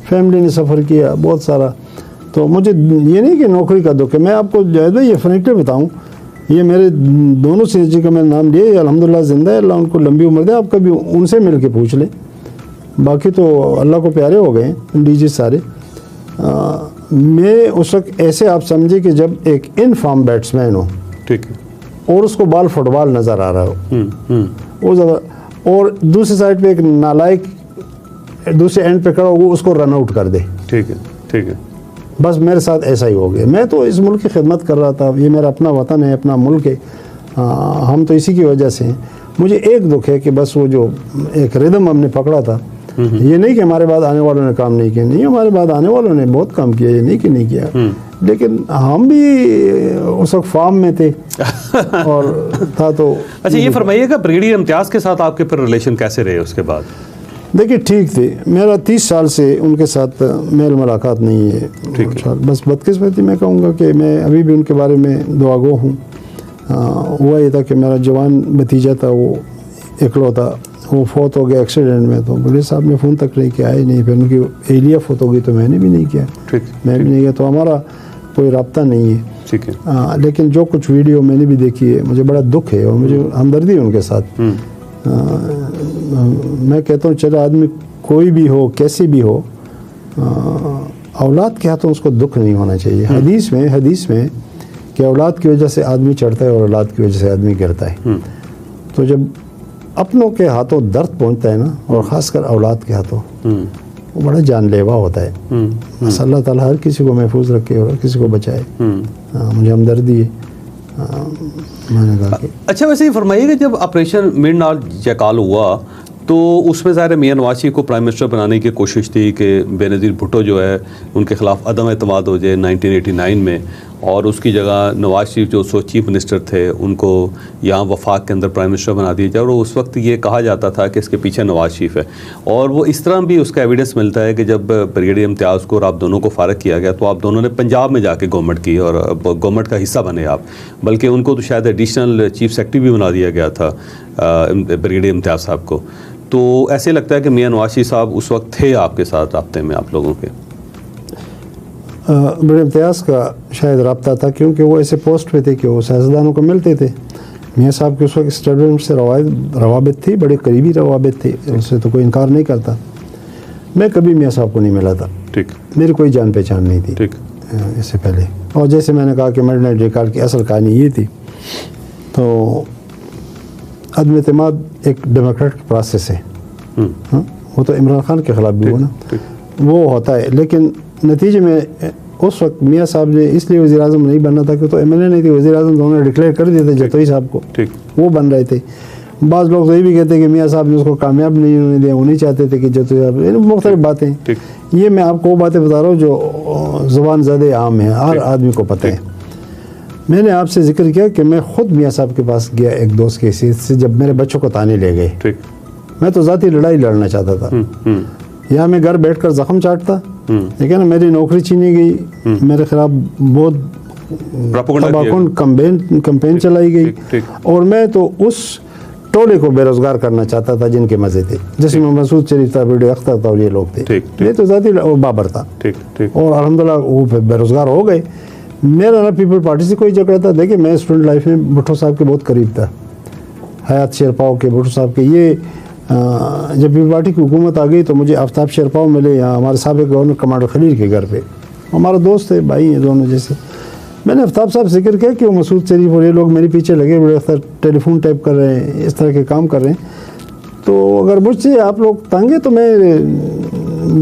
فیملی نے سفر کیا بہت سارا. تو مجھے یہ نہیں کہ نوکری کا دکھ ہے. میں آپ کو یہ فرینکلی بتاؤں, یہ میرے دونوں سینچری کا میں نے نام لیا, الحمدللہ زندہ ہے, اللہ ان کو لمبی عمر دے. آپ کبھی ان سے مل کے پوچھ لیں, باقی تو اللہ کو پیارے ہو گئے ہیں ڈی جی سارے. میں اس وقت ایسے آپ سمجھے کہ جب ایک ان فارم بیٹسمین ہو, ٹھیک ہے, اور اس کو بال فٹ بال نظر آ رہا ہو, وہ اور دوسری سائڈ پہ ایک نالائق دوسرے اینڈ پہ کھڑا ہو, وہ اس کو رن آؤٹ کر دے. ٹھیک ہے, ٹھیک ہے, بس میرے ساتھ ایسا ہی ہو گیا. میں تو اس ملک کی خدمت کر رہا تھا, یہ میرا اپنا وطن ہے, اپنا ملک ہے, ہم تو اسی کی وجہ سے ہیں. مجھے ایک دکھ ہے کہ بس وہ جو ایک ردم ہم نے پکڑا تھا, یہ نہیں کہ ہمارے بعد آنے والوں نے کام نہیں کیا, نہیں, ہمارے بعد آنے والوں نے بہت کام کیا, یہ نہیں کہ نہیں کیا, لیکن ہم بھی اس وقت فارم میں تھے اور تھا. تو اچھا یہ فرمائیے گا بریگیڈیئر امتیاز کے ساتھ آپ کے پھر ریلیشن کیسے رہے اس کے بعد؟ دیکھیے ٹھیک تھے, میرا 30 سال سے ان کے ساتھ میل ملاقات نہیں ہے. بس بدقسمتی میں کہوں گا کہ میں ابھی بھی ان کے بارے میں دعا گو ہوں. ہوا یہ تھا کہ میرا جوان بھتیجا تھا, وہ اکلوتا, وہ فوت ہو گیا ایکسیڈنٹ میں. تو بڑے صاحب نے فون تک نہیں کیا, آئے نہیں. پھر ان کی اہلیہ فوت ہو گئی تو میں نے بھی نہیں کیا, میں بھی نہیں کیا. تو ہمارا کوئی رابطہ نہیں ہے. لیکن جو کچھ ویڈیو میں نے بھی دیکھی ہے, مجھے بڑا دکھ ہے اور مجھے ہمدردی ہے ان کے ساتھ. میں کہتا ہوں چلو آدمی کوئی بھی ہو, کیسی بھی ہو, اولاد کے ہاتھوں اس کو دکھ نہیں ہونا چاہیے. حدیث میں کہ اولاد کی وجہ سے آدمی چڑھتا ہے اور اولاد کی وجہ سے آدمی گرتا ہے. تو جب اپنوں کے ہاتھوں درد پہنچتا ہے نا, اور خاص کر اولاد کے ہاتھوں, وہ بڑا جان لیوا ہوتا ہے. بس اللہ تعالیٰ ہر کسی کو محفوظ رکھے اور ہر کسی کو بچائے. مجھے ہمدردی ہے. میں نے کہا کہ اچھا ویسے ہی فرمائیے کہ جب آپریشن مڈ نائٹ جیکال ہوا تو اس میں ظاہر میاں نواز شریف کو پرائم منسٹر بنانے کی کوشش تھی کہ بے نظیر بھٹو جو ہے ان کے خلاف عدم اعتماد ہو جائے 1989 میں, اور اس کی جگہ نواز شریف جو چیف منسٹر تھے ان کو یہاں وفاق کے اندر پرائم منسٹر بنا دیا جائے. اور اس وقت یہ کہا جاتا تھا کہ اس کے پیچھے نواز شریف ہے, اور وہ اس طرح بھی اس کا ایویڈنس ملتا ہے کہ جب بریگیڈیئر امتیاز کو اور آپ دونوں کو فارغ کیا گیا تو آپ دونوں نے پنجاب میں جا کے گورنمنٹ کی اور گورنمنٹ کا حصہ بنے آپ, بلکہ ان کو تو شاید ایڈیشنل چیف سیکرٹری بھی بنا دیا گیا تھا بریگیڈیئر امتیاز صاحب کو. تو ایسے لگتا ہے کہ میاں نواز شریف صاحب اس وقت تھے آپ کے ساتھ رابطے میں آپ لوگوں کے؟ بڑے امتیاز کا شاید رابطہ تھا, کیونکہ وہ ایسے پوسٹ پہ تھے کہ وہ سیاستدانوں کو ملتے تھے. میاں صاحب کے اس وقت اسٹیٹ بینک سے روابط تھی, بڑے قریبی روابط تھے, اس سے تو کوئی انکار نہیں کرتا. میں کبھی میاں صاحب کو نہیں ملا تھا, میری کوئی جان پہچان نہیں تھی اس سے پہلے. اور جیسے میں نے کہا کہ مڈ نائٹ ریکارڈ کی اصل کہانی یہ تھی. تو عدم اعتماد ایک ڈیموکریٹک پروسیس ہے, وہ تو عمران خان کے خلاف بھی ہوا نا, وہ ہوتا ہے. لیکن نتیجے میں اس وقت میاں صاحب نے اس لیے وزیر اعظم نہیں بننا تھا کہ تو ایم ایل اے نہیں تھی, وزیر اعظم تو انہوں نے ڈکلیئر کر دیے تھے جتوئی صاحب کو, وہ بن رہے تھے. بعض لوگ یہ بھی کہتے ہیں کہ میاں صاحب نے اس کو کامیاب نہیں ہونے دیا, وہ نہیں چاہتے تھے کہ جتوئی صاحب, مختلف باتیں. یہ میں آپ کو وہ باتیں بتا رہا ہوں جو زبان زدے عام ہیں, ہر آدمی کو پتہ ہے. میں نے آپ سے ذکر کیا کہ میں خود میاں صاحب کے پاس گیا ایک دوست کی حیثیت سے جب میرے بچوں کو تانے لے گئے. میں تو ذاتی لڑائی لڑنا چاہتا تھا. یا میں گھر بیٹھ کر زخم چاٹتا, لیکن میری نوکری چھینی گئی, میرے خلاف بہت کمپین چلائی گئی, اور میں تو اس ٹولے کو بے روزگار کرنا چاہتا تھا جن کے مزے تھے, جس میں مسعود شریف تھا, بڑے اختر تھا, اور یہ لوگ تھے. یہ تو ذاتی بابر تھا, اور الحمدللہ وہ بے روزگار ہو گئے. میرا نہ پیپل پارٹی سے کوئی جھگڑا تھا. دیکھیں میں اسٹوڈنٹ لائف میں بھٹو صاحب کے بہت قریب تھا, حیات شیرپاؤ کے, بھٹو صاحب کے. یہ جب پیپل پارٹی کی حکومت آ گئی تو مجھے آفتاب شیرپاؤ ملے یہاں ہمارے سابق گورنر کمانڈر خلیل کے گھر پہ. ہمارا دوست ہے, بھائی ہیں دونوں جیسے. میں نے آفتاب صاحب ذکر کیا کہ وہ مسعود شریف اور یہ لوگ میرے پیچھے لگے, بڑے اختر ٹیلی فون ٹائپ کر رہے ہیں, اس طرح کے کام کر رہے ہیں. تو اگر مجھ سے آپ لوگ تنگ ہیں تو میں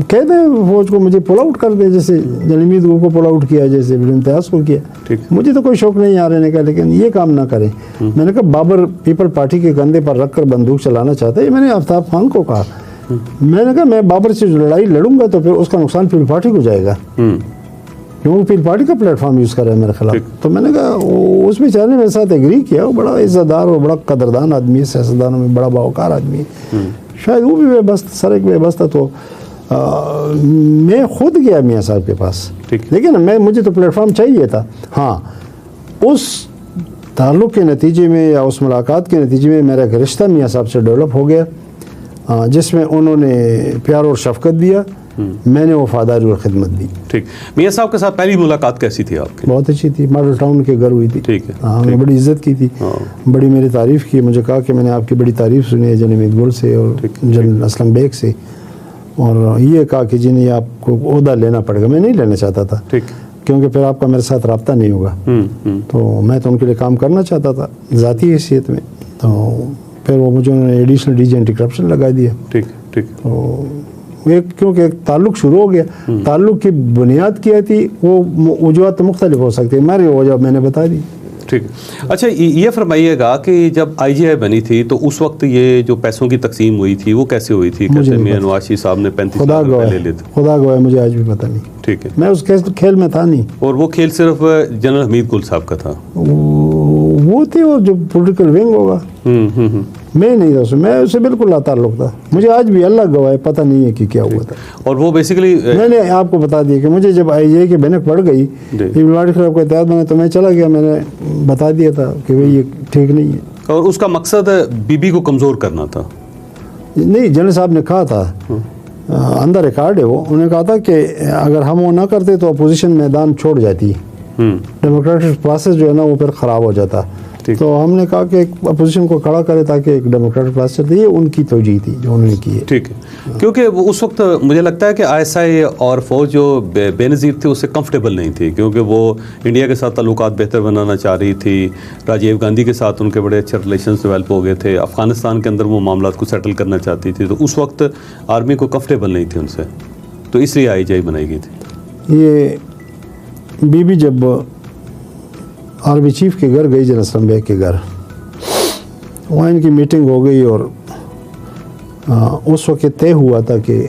کہہ دیں فوج کو مجھے پل آؤٹ کر دیں, جیسے جلیمید کو پل آؤٹ کیا, جیسے امتیاز کو کیا. مجھے تو کوئی شوق نہیں آ رہنے کا, لیکن یہ کام نہ کریں. میں نے کہا بابر پیپل پارٹی کے کندھے پر رکھ کر بندوق چلانا چاہتا ہے. یہ میں نے آفتاب خان کو کہا. میں نے کہا میں بابر سے لڑائی لڑوں گا تو پھر اس کا نقصان پیپل پارٹی کو جائے گا, کیونکہ پیپل پارٹی کا پلیٹ فارم یوز کر رہا ہے میرے خلاف. تو میں نے کہا اس بیچارے نے میرے ساتھ ایگری کیا. وہ بڑا عزت دار اور بڑا قدردان آدمی ہے, سیاستدانوں میں بڑا باوقار آدمی ہے. شاید وہ بھی بے بس, سر ایک بے بس تھا. تو میں خود گیا میاں صاحب کے پاس, لیکن مجھے تو پلیٹ فارم چاہیے تھا. ہاں, اس تعلق کے نتیجے میں یا اس ملاقات کے نتیجے میں میرا ایک رشتہ میاں صاحب سے ڈیولپ ہو گیا, جس میں انہوں نے پیار اور شفقت دیا, میں نے وفاداری اور خدمت دی. ٹھیک. میاں صاحب کے ساتھ پہلی ملاقات کیسی تھی آپ کی؟ بہت اچھی تھی. ماڈل ٹاؤن کے گھر ہوئی تھی. ٹھیک ہے. ہاں, میں بڑی عزت کی تھی, بڑی میری تعریف کی. مجھے کہا کہ میں نے آپ کی بڑی تعریف سنی ہے جنرل حمید گل سے اور جنرل اسلم بیگ سے, اور یہ کہا کہ جنہیں آپ کو عہدہ لینا پڑے گا. میں نہیں لینا چاہتا تھا, کیونکہ پھر آپ کا میرے ساتھ رابطہ نہیں ہوگا. تو میں تو ان کے لیے کام کرنا چاہتا تھا ذاتی حیثیت میں. تو پھر وہ مجھے انہوں نے additional D G anti corruption لگا دیا. تو کیونکہ ایک تعلق شروع ہو گیا. تعلق کی بنیاد کیا تھی, وہ وجوہات مختلف ہو سکتی ہیں, میری وجہ میں نے بتا دی. ٹھیک. اچھا یہ فرمائیے گا کہ جب آئی جی آئی بنی تھی تو اس وقت یہ جو پیسوں کی تقسیم ہوئی تھی وہ کیسے ہوئی تھی؟ کیسے میاں نواز شریف صاحب نے 35 لاکھ روپے لے لیے تھے؟ خدا گواہ مجھے آج بھی پتہ نہیں. ٹھیک ہے. میں اس کھیل میں تھا نہیں. اور وہ کھیل صرف جنرل حمید گل صاحب کا تھا؟ وہ تھی, اور جو پولیٹیکل ونگ ہوگا, میں نہیں تھا اس میں اسے بالکل لا تعلق تھا. مجھے آج بھی اللہ گواہ پتہ نہیں ہے کہ کیا ہوا تھا. اور وہ بیسیکلی میں نے آپ کو بتا دیا کہ مجھے جب آئی جے اے کی بینک پڑ گئی, یہ خلاف کا اتحاد بنا, تو میں چلا گیا. میں نے بتا دیا تھا کہ بھئی یہ ٹھیک نہیں ہے. اور اس کا مقصد بی بی کو کمزور کرنا تھا؟ نہیں, جنرل صاحب نے کہا تھا, اندر ریکارڈ ہے, وہ انہوں نے کہا تھا کہ اگر ہم وہ نہ کرتے تو اپوزیشن میدان چھوڑ جاتی, ڈیموکریٹک پروسیس جو ہے نا وہ پھر خراب ہو جاتا. تو ہم نے کہا کہ ایک اپوزیشن کو کھڑا کرے تاکہ ایک ڈیموکریٹک پروسیس چلے. یہ ان کی توجہ تھی جو انہوں نے کی ہے. ٹھیک ہے. کیونکہ اس وقت مجھے لگتا ہے کہ آئی ایس آئی اور فوج جو بے نظیر تھی اس سے کمفرٹیبل نہیں تھی, کیونکہ وہ انڈیا کے ساتھ تعلقات بہتر بنانا چاہ رہی تھی. راجیو گاندھی کے ساتھ ان کے بڑے اچھے ریلیشنز ڈیولپ ہو گئے تھے. افغانستان کے اندر وہ معاملات کو سیٹل کرنا چاہتی تھی. تو اس وقت آرمی کو کمفرٹیبل نہیں تھی ان سے, تو اس لیے آئی جے آئی بنائی گئی تھی. یہ بی بی جب آرمی چیف کے گھر گئی, جنرل اسلم بیگ کے گھر, وہاں ان کی میٹنگ ہو گئی, اور اس وقت طے ہوا تھا کہ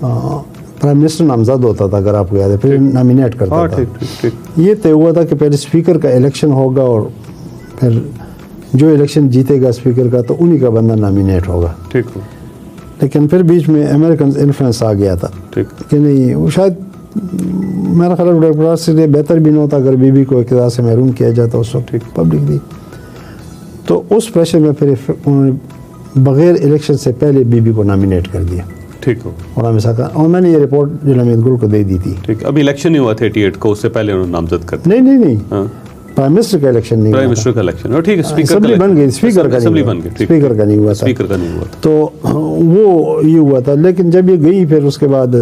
پرائم منسٹر نامزد ہوتا تھا, اگر آپ کو یاد ہے, پھر نامینیٹ کرتا تھا. یہ طے ہوا تھا کہ پہلے اسپیکر کا الیکشن ہوگا, اور پھر جو الیکشن جیتے گا اسپیکر کا تو انہی کا بندہ نامینیٹ ہوگا. لیکن پھر بیچ میں امریکن انفلوئنس آ گیا تھا کہ نہیں, وہ شاید میرا خیال ڈیموکریٹ سے بہتر بھی نہ ہوتا اگر بی بی کو اقتدار سے محروم کیا جاتا اس وقت پبلک دی. تو اس پریشر میں پھر انہوں نے بغیر الیکشن سے پہلے بی بی کو نامینیٹ کر دیا. ٹھیک ہو. اور میں نے یہ رپورٹ جنرل حمید گل کو دے دی تھی. ٹھیک. ابھی الیکشن نہیں ہوا تھا 88 کو, اس سے پہلے انہوں نے نامزد کر دیا. نہیں, پرائم منسٹر کا الیکشن نہیں, پرائم منسٹر کا الیکشن, اور ٹھیک ہے, اسمبلی بن گئی, اسپیکر کا نہیں ہوا تھا. تو وہ یہ ہوا تھا. لیکن جب یہ گئی پھر اس کے بعد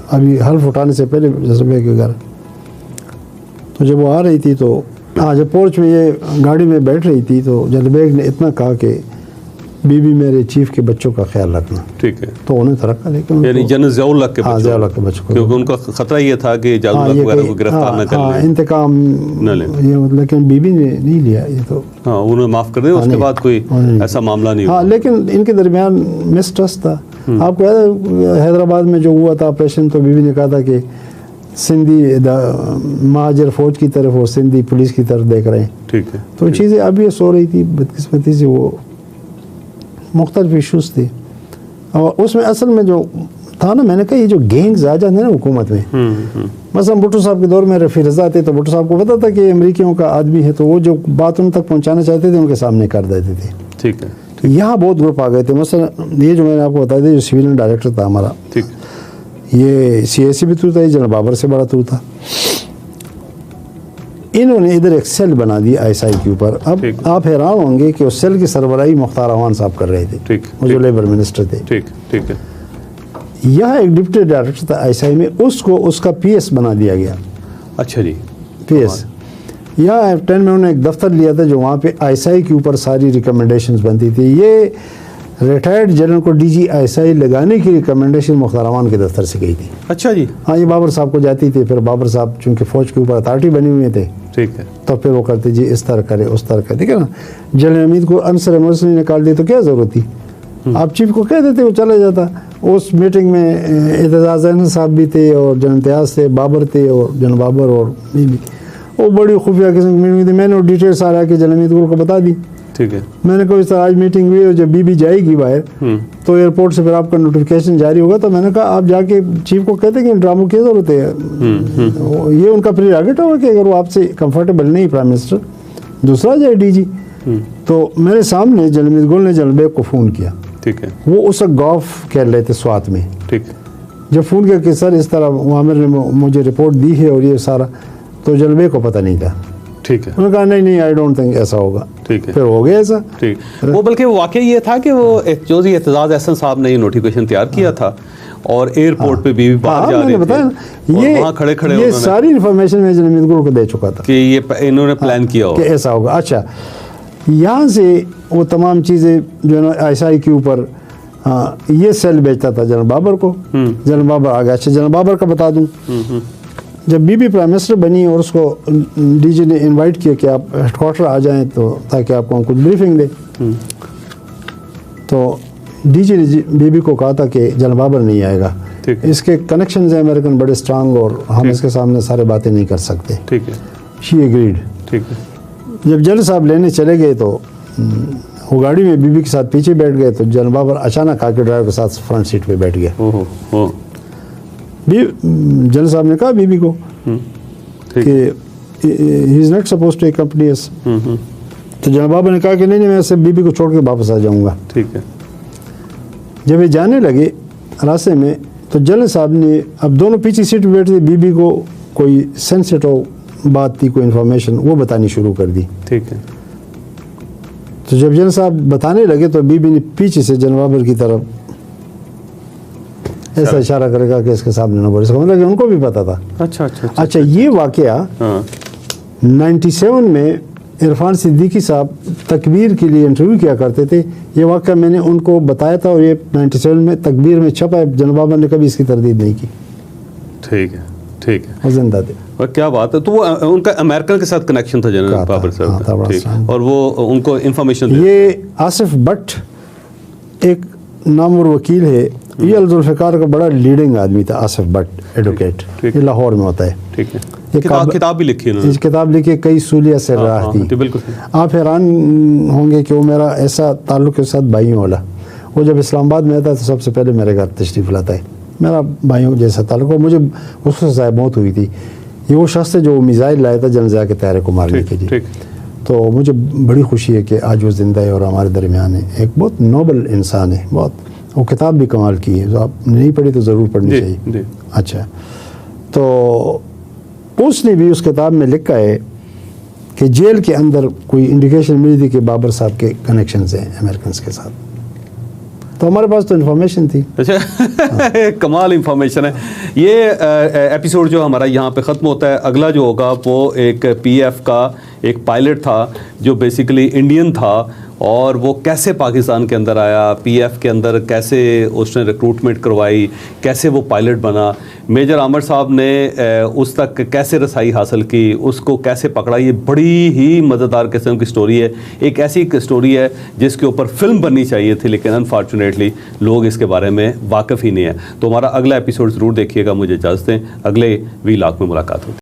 ابھی حلف اٹھانے سے پہلے جذبے کے گھر, تو جب وہ آ رہی تھی تو جب پورچ میں یہ گاڑی میں بیٹھ رہی تھی تو جنرل بیگ نے اتنا کہا کہ بی بی میرے چیف کے بچوں کا خیال رکھنا. ٹھیک ہے. تو انہیں ترقا, لیکن یعنی جنرل ضیاء الحق کے بچوں کو, کیونکہ ان کا خطرہ یہ تھا کہ ضیاء الحق وغیرہ کو گرفتار نہ کر لیں, انتقام نہ لیں. لیکن بی بی نے نہیں لیا یہ, تو انہوں نے معاف کر دیا. اس کے بعد کوئی ایسا معاملہ نہیں ہوا. لیکن ان کے درمیان مسٹرسٹ تھا. آپ کو یاد ہے حیدرآباد میں جو ہوا تھا آپریشن, تو بی بی نے کہا تھا کہ سندھی مہاجر فوج کی طرف اور سندھی پولیس کی طرف دیکھ رہے ہیں. ٹھیک ہے. تو چیزیں اب یہ سو رہی تھی بدقسمتی سے, وہ مختلف ایشوز تھے. اور اس میں اصل میں جو تھا نا, میں نے کہا یہ جو گینگز آ جاتے ہیں نا حکومت میں, مثلا بھٹو صاحب کے دور میں رفیع رضا تھے تو بھٹو صاحب کو پتا تھا کہ امریکیوں کا آدمی ہے, تو وہ جو بات ان تک پہنچانا چاہتے تھے ان کے سامنے کر دیتے تھے. ٹھیک ہے. یہاں بہت گروپ آ گئے تھے. مثلا یہ جو میں نے آپ کو بتایا تھا, جو سویلین ڈائریکٹر تھا ہمارا, یہ CIC بھی تو تھا, یہ جنرل بابر سے بڑا تو تھا. انہوں نے ادھر ایک سیل بنا دیا ISI کے اوپر. اب آپ حیران ہوں گے کہ اس سیل کی سربراہی مختار اعوان صاحب کر رہے تھے, وہ جو لیبر منسٹر تھے. ٹھیک ہے. یہاں ایک ڈپٹی ڈائریکٹر تھا ISI میں, اس کو اس کا PS بنا دیا گیا. اچھا جی. PS یہاں F10 میں انہوں نے ایک دفتر لیا تھا جو وہاں پہ ISI کے اوپر ساری ریکمنڈیشنز بنتی تھی. یہ ریٹائرڈ جنرل کو DG ISI لگانے کی ریکمنڈیشن مختار اعوان کے دفتر سے گئی تھی. اچھا جی. ہاں, یہ بابر صاحب کو جاتی تھی. پھر بابر صاحب چونکہ فوج کے اوپر اتھارٹی بنے ہوئے تھے, ٹھیک ہے, تو پھر وہ کرتے جی اس طرح کرے اس طرح کرے. ٹھیک ہے نا, جنرل حمید کو انصر ایمرجنسی نکال دی تو کیا ضرورت تھی, آپ چیف کو کہہ دیتے وہ چلا جاتا. اس میٹنگ میں اعتزاز احمد صاحب بھی تھے اور جنرل امتیاز تھے, بابر تھے اور جنرل بابر اور بھی. وہ بڑی خفیہ قسم کی میٹنگ تھی. میں نے وہ ڈیٹیل سارا کے جنرل حمید کو بتا دی. ٹھیک ہے. میں نے کہا اس طرح آج میٹنگ ہوئی, اور جب بی جائے گی باہر تو ایئرپورٹ سے پھر آپ کا نوٹیفیکیشن جاری ہوگا. تو میں نے کہا آپ جا کے چیف کو کہتے کہ ڈراموں کی ضرورت ہے, یہ ان کا پریراگیٹو ہوگا کہ اگر وہ آپ سے کمفرٹیبل نہیں پرائم منسٹر, دوسرا جائے DG. تو میرے سامنے جنرل حمید گل نے جنرل بیگ کو فون کیا. ٹھیک ہے. وہ اس وقت گولف کھیل رہے تھے سوات میں. ٹھیک. جب فون کیا کہ سر اس طرح عامر نے مجھے رپورٹ دی ہے اور یہ سارا, تو جنرل بیگ کو پتہ نہیں تھا. ٹھیک ہے. انہوں نے کہا نہیں آئی ڈونٹ تھنک ایسا ہوگا. ٹھیک ہے. پھر ہو گیا ایسا. ٹھیک. وہ بلکہ واقعہ یہ تھا کہ وہ جو اعتزاز احسن صاحب نے یہ نوٹیفیکیشن تیار کیا تھا اور ایئرپورٹ پہ بھی باہر جا رہے تھے, وہاں کھڑے یہ ساری انفارمیشن میں جنرل حمید گل کو دے چکا تھا کہ یہ انہوں نے پلان کیا کہ ایسا ہوگا. اچھا, یہاں سے وہ تمام چیزیں جو ہے نا ISI کے اوپر یہ سیل بیچتا تھا جنرل بابر کو. جنرل بابر آ گیا. اچھا, جنرل بابر کا بتا دوں, جب بی پرائم منسٹر بنی اور اس کو DG نے انوائٹ کیا کہ آپ ہیڈ کوارٹر آ جائیں تو تاکہ آپ کو ہم کچھ بریفنگ دیں, تو DG نے بی کو کہا تھا کہ جنرل بابر نہیں آئے گا, اس کے کنیکشنز ہیں امریکن بڑے اسٹرانگ اور ہم اس کے سامنے سارے باتیں نہیں کر سکتے. ٹھیک ہے. شی ایگریڈ. ٹھیک ہے. جب جنرل صاحب لینے چلے گئے تو وہ گاڑی میں بی کے ساتھ پیچھے بیٹھ گئے, تو جنرل بابر اچانک آ کے ڈرائیور کے ساتھ فرنٹ سیٹ پہ بیٹھ گیا. جنرل صاحب نے کہا بی کو کہ ہی is not suppose to accompany اس. تو جنرل بابر نے کہا کہ نہیں میں صرف بی کو چھوڑ کے واپس آ جاؤں گا. ٹھیک ہے. جب یہ جانے لگے راستے میں, تو جنرل صاحب نے, اب دونوں پیچھے سیٹ پہ بیٹھے تھے, بی کو کوئی سینسیٹیو بات تھی, کوئی انفارمیشن وہ بتانی شروع کر دی. ٹھیک ہے. تو جب جنرل صاحب بتانے لگے تو بی نے پیچھے سے جنرل بابر کی طرف ایسا اشارہ کرے گا کہ اس کے سامنے نہ بولے. اس کا مطلب کہ ان کو بھی پتا تھا. اچھا, یہ واقعہ 97 میں عرفان صدیقی صاحب تکبیر کے لیے انٹرویو کیا کرتے تھے. یہ واقعہ میں نے ان کو بتایا تھا اور یہ 97 میں تکبیر میں چھپا ہے. جنرل بابر نے کبھی اس کی تردید نہیں کی. ٹھیک ہے. ٹھیک ہے. وہ زندہ تھے. کیا بات ہے. تو وہ ان کا امریکن کے ساتھ کنیکشن تھا جنرل بابر صاحب, اور وہ ان کو انفارمیشن. یہ آصف بٹ ایک نامور وکیل ہے, یہ الذوالفقار کا بڑا لیڈنگ آدمی تھا. آصف بٹ ایڈوکیٹ, یہ لاہور میں ہوتا ہے. ٹھیک ہے. کتاب بھی لکھی ہے, کتاب لکھی, کئی سولیہ سے راہ تھی. آپ حیران ہوں گے کہ وہ میرا ایسا تعلق کے ساتھ بھائیوں والا. وہ جب اسلام آباد میں آتا ہے تو سب سے پہلے میرے گھر تشریف لاتا ہے. میرا بھائیوں جیسا تعلق. مجھے اس سے صاحب موت ہوئی تھی. یہ وہ شخص ہے جو میزائل لایا تھا جنرل ضیاء کے طیارے کو مارنے کے لیے. تو مجھے بڑی خوشی ہے کہ آج وہ زندہ ہے اور ہمارے درمیان ہے. ایک بہت نوبل انسان ہے, بہت. وہ کتاب بھی کمال کی ہے, جو آپ نے نہیں پڑھی تو ضرور پڑھنی چاہیے. اچھا, تو اس نے بھی اس کتاب میں لکھا ہے کہ جیل کے اندر کوئی انڈیکیشن ملی تھی کہ بابر صاحب کے کنیکشنز ہیں امریکنز کے ساتھ. تو ہمارے پاس تو انفارمیشن تھی. اچھا, کمال انفارمیشن ہے. یہ ایپیسوڈ جو ہمارا یہاں پہ ختم ہوتا ہے. اگلا جو ہوگا وہ ایک PF کا ایک پائلٹ تھا جو بیسیکلی انڈین تھا. اور وہ کیسے پاکستان کے اندر آیا, پی ایف کے اندر کیسے اس نے ریکروٹمنٹ کروائی, کیسے وہ پائلٹ بنا, میجر عامر صاحب نے اس تک کیسے رسائی حاصل کی, اس کو کیسے پکڑا. یہ بڑی ہی مزیدار قسم کی سٹوری ہے, ایک ایسی سٹوری ہے جس کے اوپر فلم بننی چاہیے تھی, لیکن انفارچونیٹلی لوگ اس کے بارے میں واقف ہی نہیں ہیں. تو ہمارا اگلا ایپیسوڈ ضرور دیکھیے گا. مجھے اجازت دیں, اگلے وی لاگ میں ملاقات ہوگی.